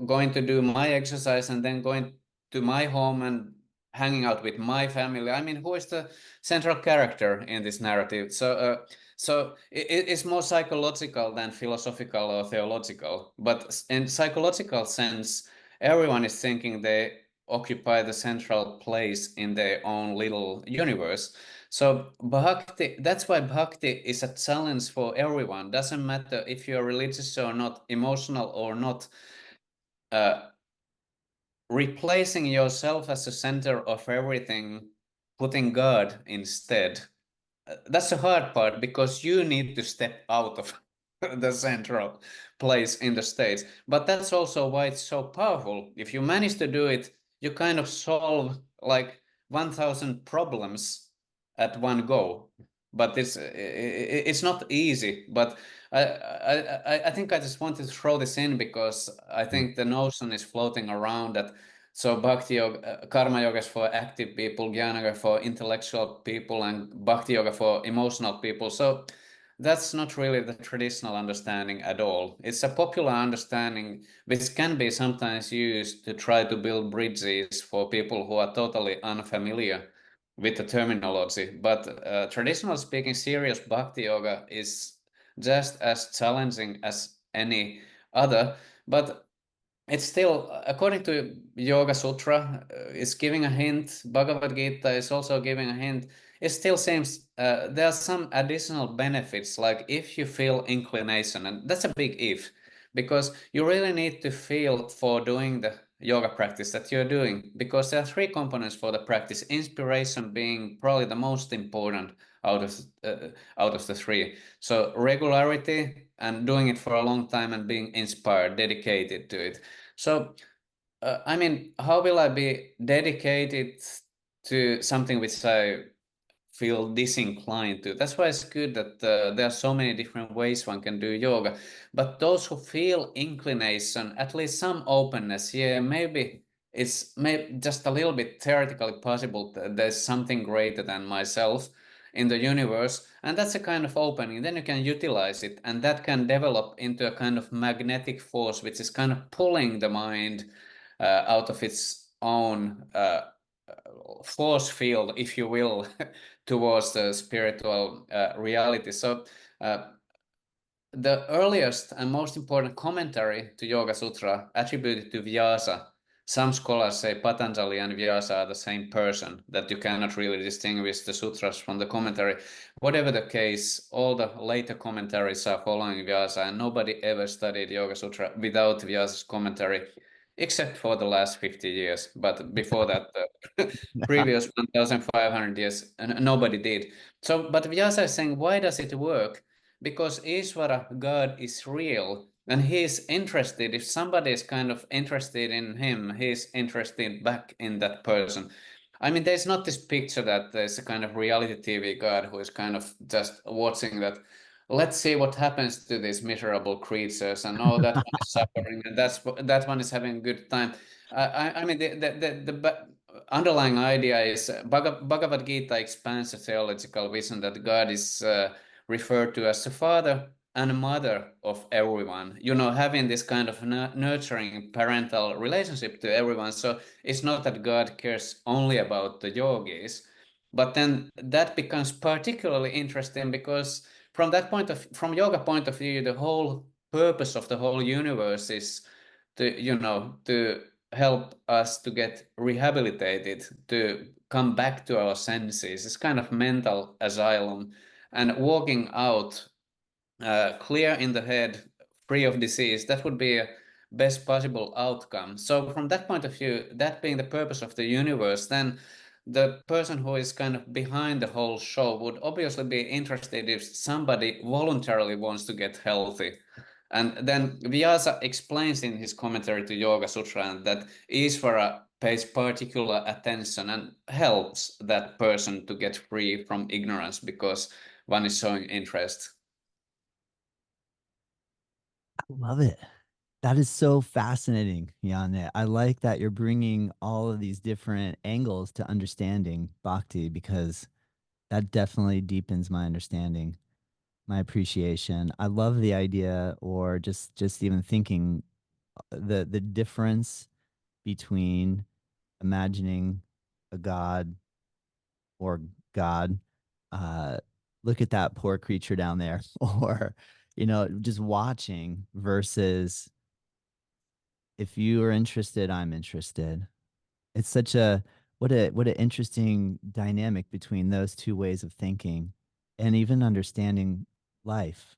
going to do my exercise and then going to my home and hanging out with my family. I mean, who is the central character in this narrative? So it's more psychological than philosophical or theological. But in psychological sense, everyone is thinking they occupy the central place in their own little universe. So bhakti, that's why bhakti is a challenge for everyone. Doesn't matter if you're religious or not, emotional or not. Uh, Replacing yourself as the center of everything, putting God instead. That's the hard part because you need to step out of the central place in the states. But that's also why it's so powerful. If you manage to do it, you kind of solve like 1,000 problems at one go. But it's not easy. But I think I just wanted to throw this in because I yeah. think the notion is floating around that so Bhakti Yoga, Karma Yoga is for active people, Jnana Yoga for intellectual people, and Bhakti Yoga for emotional people. So that's not really the traditional understanding at all. It's a popular understanding which can be sometimes used to try to build bridges for people who are totally unfamiliar with the terminology. But traditional speaking, serious bhakti yoga is just as challenging as any other. But it's still, according to Yoga Sutra, it's giving a hint. Bhagavad Gita is also giving a hint. It still seems there are some additional benefits, like if you feel inclination, and that's a big if, because you really need to feel for doing the yoga practice that you're doing, because there are three components for the practice, inspiration being probably the most important out of out of the three. So regularity and doing it for a long time and being inspired, dedicated to it. So, I mean, how will I be dedicated to something which I feel disinclined to? That's why it's good that there are so many different ways one can do yoga. But those who feel inclination, at least some openness, yeah, maybe it's maybe just a little bit theoretically possible that there's something greater than myself in the universe, and that's a kind of opening. Then you can utilize it, and that can develop into a kind of magnetic force, which is kind of pulling the mind out of its own force field, if you will, towards the spiritual reality. So, uh, the earliest and most important commentary to Yoga Sutra attributed to Vyasa. Some scholars say Patanjali and Vyasa are the same person, that you cannot really distinguish the sutras from the commentary. Whatever the case, all the later commentaries are following Vyasa, and nobody ever studied Yoga Sutra without Vyasa's commentary, except for the last 50 years. But before that, the previous 1,500 years, nobody did. So, but Vyasa is saying, why does it work? Because Ishvara, God, is real, and he is interested. If somebody is kind of interested in him, he's interested back in that person. I mean, there's not this picture that there's a kind of reality TV God who is kind of just watching that. Let's see what happens to these miserable creatures, and oh, that one is suffering, and that one is having a good time. I mean, the underlying idea is Bhagavad Gita expands the theological vision that God is referred to as the father and mother of everyone, having this kind of nurturing parental relationship to everyone. So it's not that God cares only about the yogis, but then that becomes particularly interesting because from yoga point of view, the whole purpose of the whole universe is to help us to get rehabilitated, to come back to our senses. It's kind of mental asylum, and walking out clear in the head, free of disease, that would be a best possible outcome. So from that point of view, that being the purpose of the universe, then the person who is kind of behind the whole show would obviously be interested if somebody voluntarily wants to get healthy. And then Vyasa explains in his commentary to Yoga Sutra that Ishvara pays particular attention and helps that person to get free from ignorance because one is showing interest. I love it. That is so fascinating, Yanne. I like that you're bringing all of these different angles to understanding bhakti because that definitely deepens my understanding, my appreciation. I love the idea, or just even thinking the difference between imagining a god or God. Uh, Look at that poor creature down there, or just watching versus if you are interested, I'm interested. It's such a what an interesting dynamic between those two ways of thinking and even understanding life.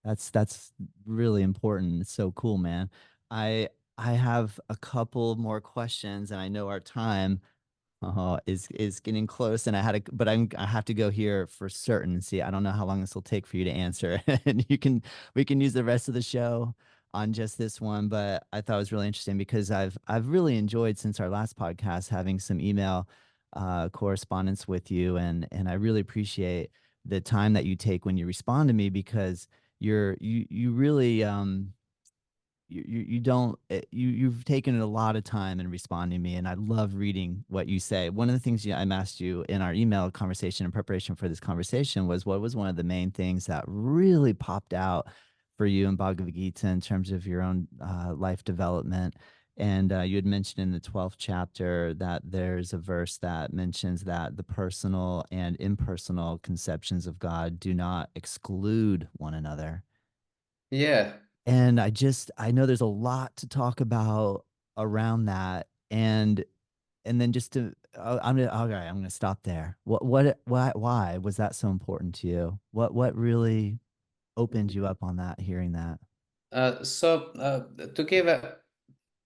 That's really important. It's so cool, man. I I have a couple more questions and I know our time is getting close, and I have to go here for certain. See, I don't know how long this will take for you to answer, and we can use the rest of the show on just this one. But I thought it was really interesting because I've really enjoyed since our last podcast having some email correspondence with you, and I really appreciate the time that you take when you respond to me because you really you don't you've taken a lot of time in responding to me, and I love reading what you say. One of the things I asked you in our email conversation in preparation for this conversation was what was one of the main things that really popped out for you in Bhagavad Gita in terms of your own life development. And you had mentioned in the 12th chapter that there's a verse that mentions that the personal and impersonal conceptions of God do not exclude one another. Yeah. And I know there's a lot to talk about around that. And then just to, I'm gonna stop there. Why was that so important to you? What really opened you up on that, hearing that? To give a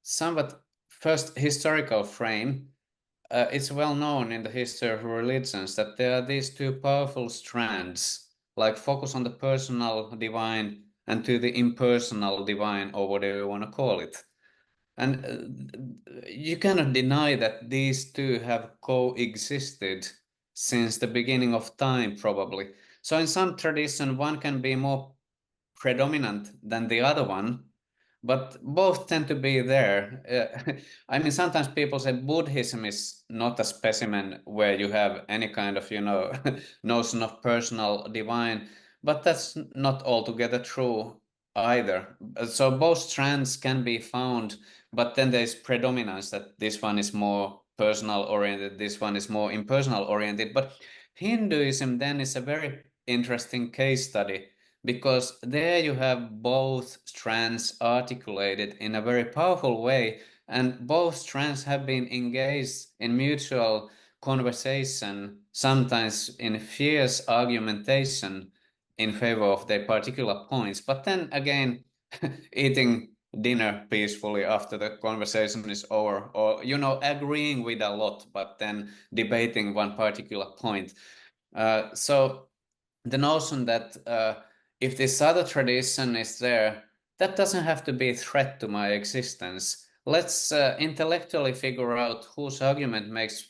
somewhat first historical frame, it's well known in the history of religions that there are these two powerful strands, like focus on the personal divine and to the impersonal divine, or whatever you want to call it. And you cannot deny that these two have coexisted since the beginning of time, probably. So, in some tradition, one can be more predominant than the other one, but both tend to be there. I mean, sometimes people say Buddhism is not a specimen where you have any kind of, notion of personal divine, but that's not altogether true either. So both strands can be found, but then there's predominance that this one is more personal oriented, this one is more impersonal oriented. But Hinduism then is a very interesting case study because there you have both strands articulated in a very powerful way, and both strands have been engaged in mutual conversation, sometimes in fierce argumentation in favor of their particular points, but then again, eating dinner peacefully after the conversation is over, or agreeing with a lot, but then debating one particular point. So the notion that if this other tradition is there, that doesn't have to be a threat to my existence. Let's intellectually figure out whose argument makes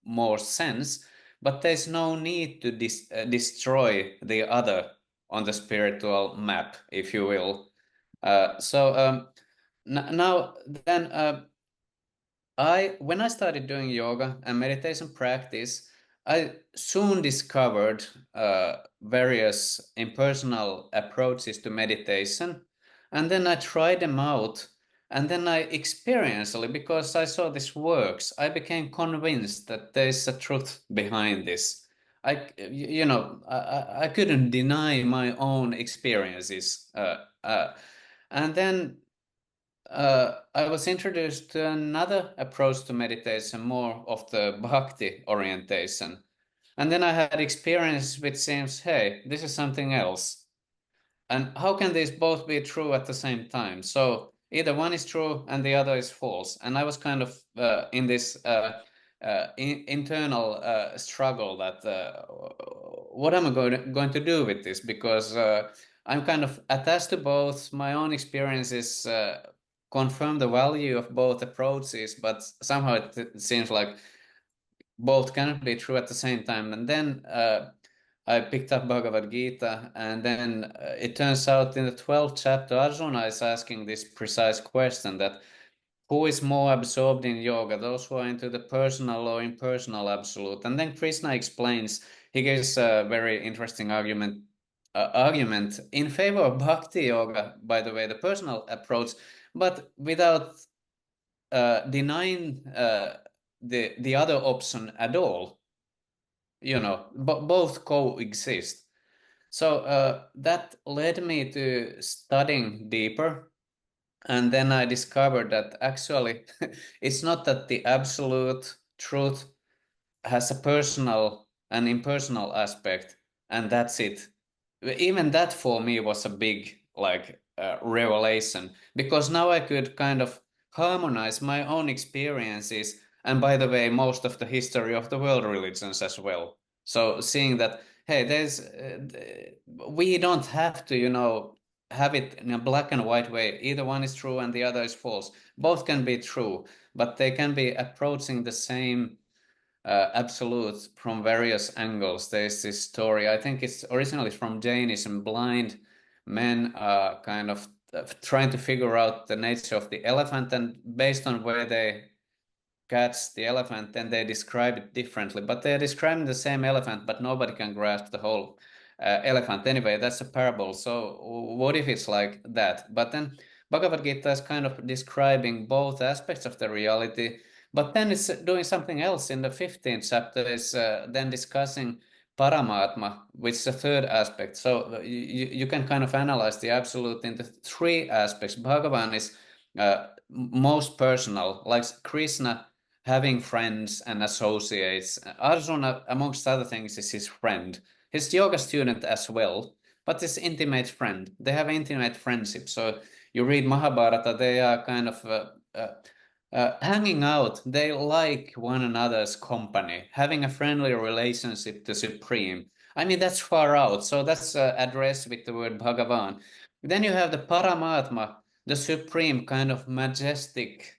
more sense, but there's no need to destroy the other on the spiritual map, if you will. Now then, when I started doing yoga and meditation practice, I soon discovered various impersonal approaches to meditation, and then I tried them out, and then I experientially, because I saw this works, I became convinced that there is a truth behind this. I couldn't deny my own experiences, and then I was introduced to another approach to meditation, more of the Bhakti orientation. And then I had experience which seems, hey, this is something else. And how can these both be true at the same time? So either one is true and the other is false. And I was kind of in this internal struggle that what am I going to do with this? Because I'm kind of attached to both. My own experiences confirm the value of both approaches, but somehow it seems like both cannot be true at the same time. And then I picked up Bhagavad Gita, and then it turns out in the 12th chapter, Arjuna is asking this precise question that who is more absorbed in yoga, those who are into the personal or impersonal absolute? And then Krishna explains, he gives a very interesting argument in favor of Bhakti yoga, by the way, the personal approach, but without denying the other option at all. Both coexist. So that led me to studying deeper. And then I discovered that actually it's not that the absolute truth has a personal and impersonal aspect, and that's it. Even that for me was a big revelation, because now I could kind of harmonize my own experiences, and by the way, most of the history of the world religions as well. So seeing that, hey, we don't have to, have it in a black and white way. Either one is true and the other is false. Both can be true, but they can be approaching the same absolute from various angles. There's this story, I think it's originally from Jainism. Blind men are kind of trying to figure out the nature of the elephant, and based on where they catch the elephant, then they describe it differently. But they're describing the same elephant, but nobody can grasp the whole elephant. Anyway, that's a parable. So what if it's like that? But then Bhagavad Gita is kind of describing both aspects of the reality, but then it's doing something else. In the 15th chapter, is then discussing Paramatma, which is the third aspect. So you can kind of analyze the absolute into three aspects. Bhagavan is most personal, like Krishna having friends and associates. Arjuna, amongst other things, is his friend. His yoga student as well, but his intimate friend. They have intimate friendship. So you read Mahabharata, they are kind of hanging out. They like one another's company, having a friendly relationship to Supreme. I mean, that's far out. So that's addressed with the word Bhagavan. Then you have the Paramatma, the Supreme, kind of majestic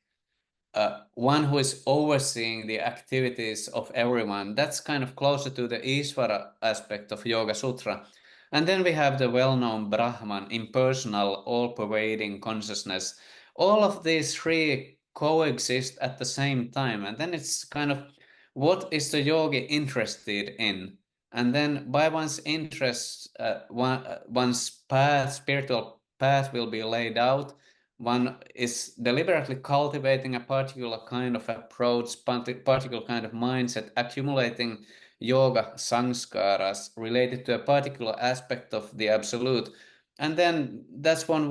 one who is overseeing the activities of everyone. That's kind of closer to the Ishvara aspect of Yoga Sutra. And then we have the well-known Brahman, impersonal, all-pervading consciousness. All of these three coexist at the same time. And then it's kind of, what is the yogi interested in? And then by one's interest, one's path, spiritual path will be laid out. One is deliberately cultivating a particular kind of approach, particular kind of mindset, accumulating yoga sanskaras related to a particular aspect of the absolute. And then that's what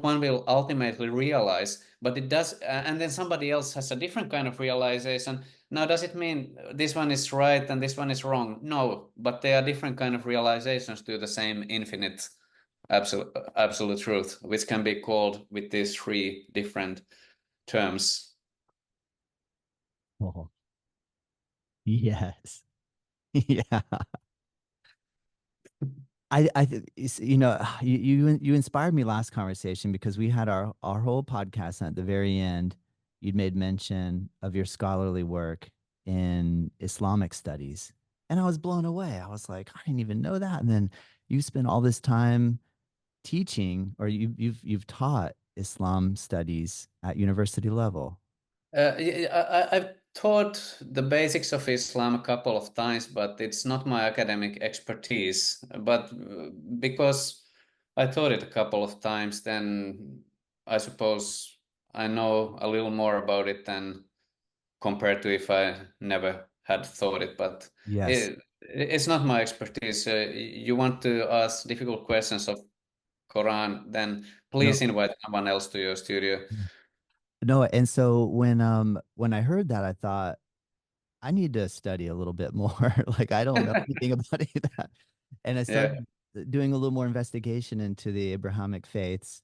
one will ultimately realize. But it does, and then somebody else has a different kind of realization. Now, does it mean this one is right and this one is wrong? No, but they are different kind of realizations to the same infinite absolute truth, which can be called with these three different terms. Oh, yes. Yeah. You know, you inspired me last conversation because we had our whole podcast, and at the very end, you'd made mention of your scholarly work in Islamic studies, and I was blown away. I was like, I didn't even know that. And then you spent all this time teaching, or you've taught Islam studies at university level. I've taught the basics of Islam a couple of times, but it's not my academic expertise. But because I taught it a couple of times, then I suppose I know a little more about it than compared to if I never had thought it. But Yes. it's not my expertise. You want to ask difficult questions of Quran, then No. please invite someone else to your studio. No, and so when I heard that, I thought I need to study a little bit more. Like I don't know anything about any of that. And I Yeah, started doing a little more investigation into the Abrahamic faiths.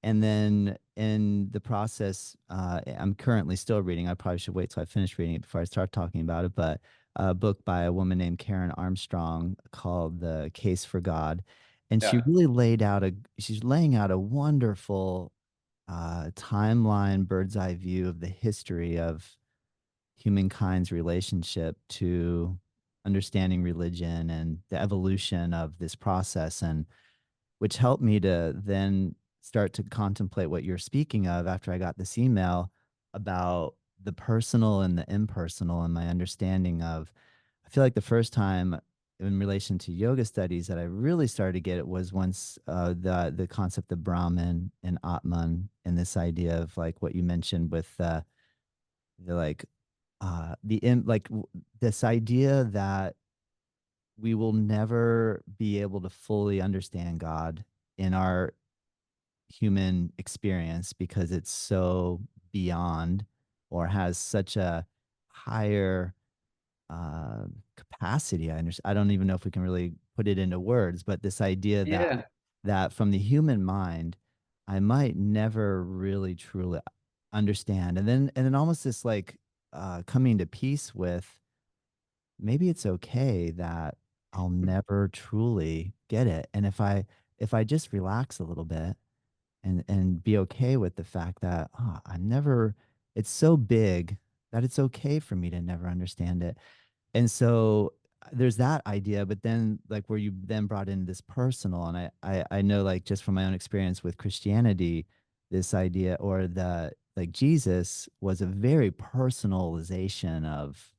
And then in the process, I'm currently still reading. I probably should wait till I finish reading it before I start talking about it. But a book by a woman named Karen Armstrong called The Case for God. And she yeah, really she's laying out a wonderful timeline, bird's eye view of the history of humankind's relationship to understanding religion and the evolution of this process, and which helped me to then start to contemplate what you're speaking of after I got this email about the personal and the impersonal, and my understanding of, I feel like the first time in relation to yoga studies that I really started to get it was once the concept of Brahman and Atman, and this idea of like what you mentioned with the like the in like this idea that we will never be able to fully understand God in our human experience because it's so beyond, or has such a higher uh, capacity. I don't even know if we can really put it into words, but this idea yeah, that from the human mind, I might never really truly understand. And then almost this like coming to peace with, maybe it's okay that I'll never truly get it. And if I just relax a little bit and be okay with the fact that, I'm never, it's so big that it's okay for me to never understand it. And so there's that idea, but then like where you then brought in this personal, and I know like just from my own experience with Christianity, this idea or the like Jesus was a very personalization of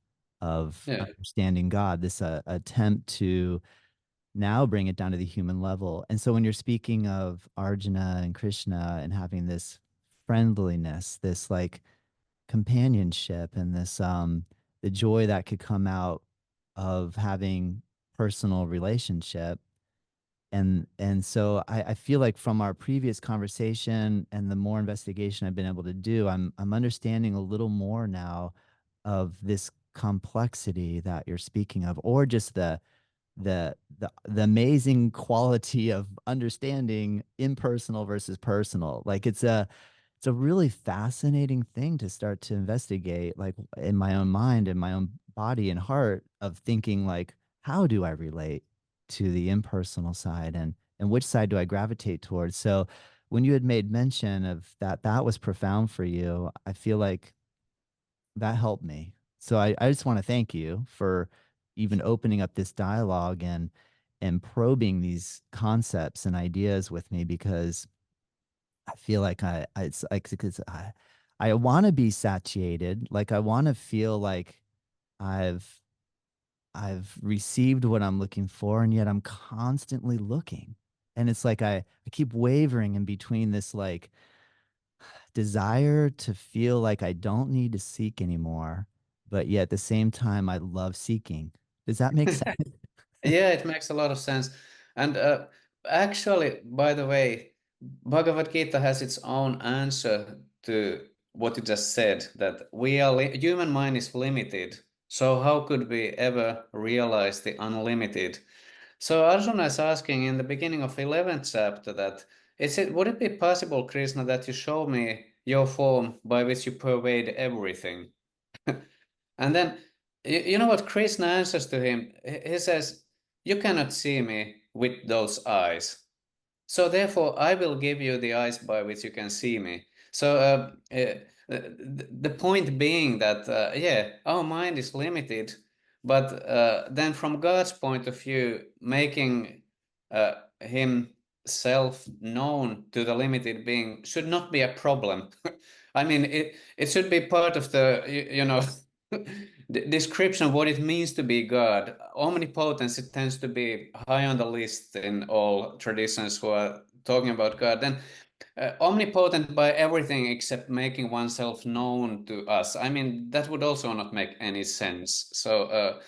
Yeah. understanding God, this attempt to now bring it down to the human level. And so when you're speaking of Arjuna and Krishna and having this friendliness, this like companionship and this the joy that could come out of having personal relationship. And so I feel like from our previous conversation and the more investigation I've been able to do, I'm understanding a little more now of this complexity that you're speaking of, or just the amazing quality of understanding impersonal versus personal. Like it's a really fascinating thing to start to investigate, like in my own mind and my own body and heart, of thinking like, how do I relate to the impersonal side, and which side do I gravitate towards? So when you had made mention of that, that was profound for you. I feel like that helped me. So I just want to thank you for even opening up this dialogue and probing these concepts and ideas with me, because I feel like it's like because I want to be satiated. Like I want to feel like I've I've received what I'm looking for, and yet I'm constantly looking. And it's like I keep wavering in between this like desire to feel like I don't need to seek anymore, but yet at the same time I love seeking. Does that make sense? Yeah, it makes a lot of sense. And actually, by the way, Bhagavad Gita has its own answer to what you just said, that human mind is limited. So how could we ever realize the unlimited? So Arjuna is asking in the beginning of 11th chapter that would it be possible, Krishna, that you show me your form by which you pervade everything? And then, you know what Krishna answers to him? He says, "You cannot see me with those eyes. So therefore, I will give you the eyes by which you can see me." So the point being that, yeah, our mind is limited, but then from God's point of view, making himself known to the limited being should not be a problem. I mean, it should be part of the, the description of what it means to be God. Omnipotence, it tends to be high on the list in all traditions who are talking about God. Then omnipotent by everything except making oneself known to us. I mean, that would also not make any sense. So,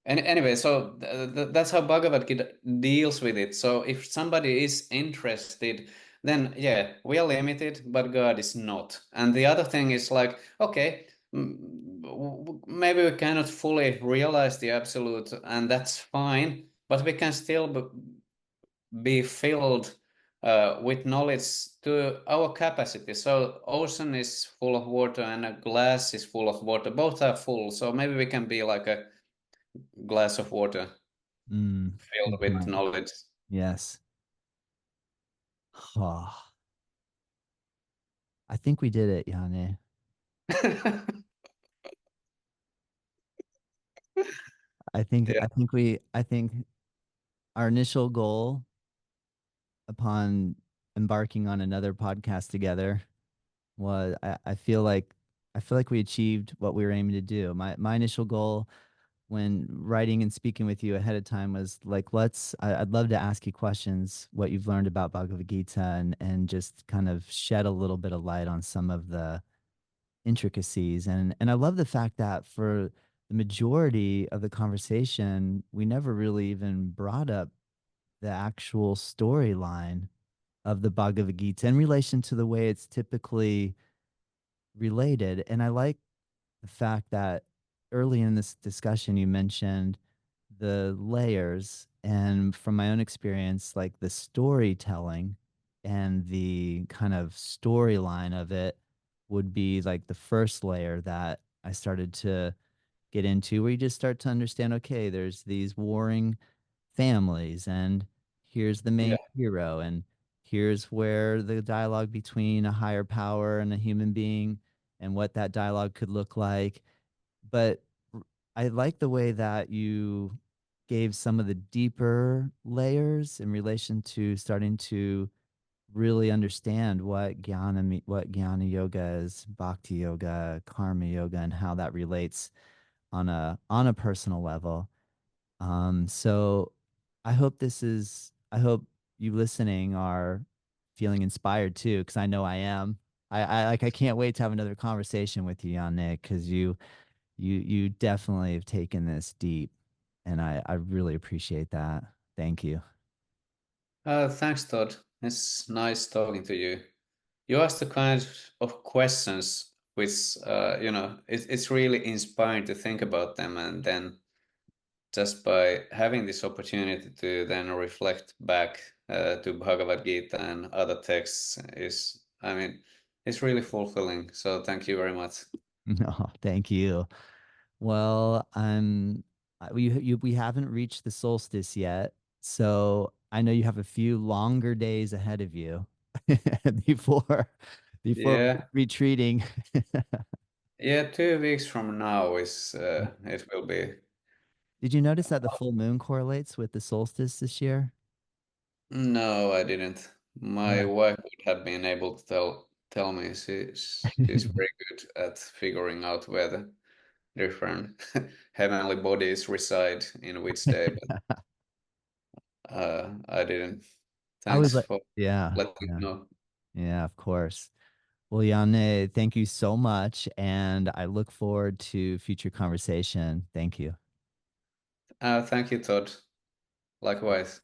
and anyway, so that's how Bhagavad Gita deals with it. So if somebody is interested, then yeah, we are limited, but God is not. And the other thing is like, okay, maybe we cannot fully realize the absolute, and that's fine, but we can still be filled with knowledge to our capacity. So ocean is full of water and a glass is full of water. Both are full. So maybe we can be like a glass of water Mm, filled with indeed. knowledge. Yes. Oh, I think we did it, Yanne. Yeah. I think our initial goal upon embarking on another podcast together was I feel like we achieved what we were aiming to do. My initial goal when writing and speaking with you ahead of time was like, I'd love to ask you questions, what you've learned about Bhagavad Gita, and just kind of shed a little bit of light on some of the intricacies. And I love the fact that for the majority of the conversation, we never really even brought up the actual storyline of the Bhagavad Gita in relation to the way it's typically related. And I like the fact that early in this discussion, you mentioned the layers. And from my own experience, like the storytelling and the kind of storyline of it would be like the first layer that I started to get into, where you just start to understand, okay, there's these warring families, and here's the Yeah. main hero, and here's where the dialogue between a higher power and a human being and what that dialogue could look like. But I like the way that you gave some of the deeper layers in relation to starting to really understand what jnana yoga is, bhakti yoga, karma yoga, and how that relates on a personal level. So I hope you listening are feeling inspired too, because I know I am. I can't wait to have another conversation with you, Yanne, because you definitely have taken this deep, and I really appreciate that. Thank you. Thanks, Todd. It's nice talking to you. You ask the kind of questions which, it's really inspiring to think about them. And then just by having this opportunity to then reflect back to Bhagavad Gita and other texts it's really fulfilling. So thank you very much. No, thank you. Well, we haven't reached the solstice yet, so I know you have a few longer days ahead of you before Yeah. retreating. Yeah, 2 weeks from now it will be. Did you notice that the full moon correlates with the solstice this year? No, I didn't. My Yeah. wife would have been able to tell me. She's very good at figuring out where the different heavenly bodies reside in which day, but I didn't. I was Thanks like, for yeah, letting me yeah, know. yeah, of course. Well, Yanne, thank you so much, and I look forward to future conversation. Thank you. Thank you, Todd. Likewise.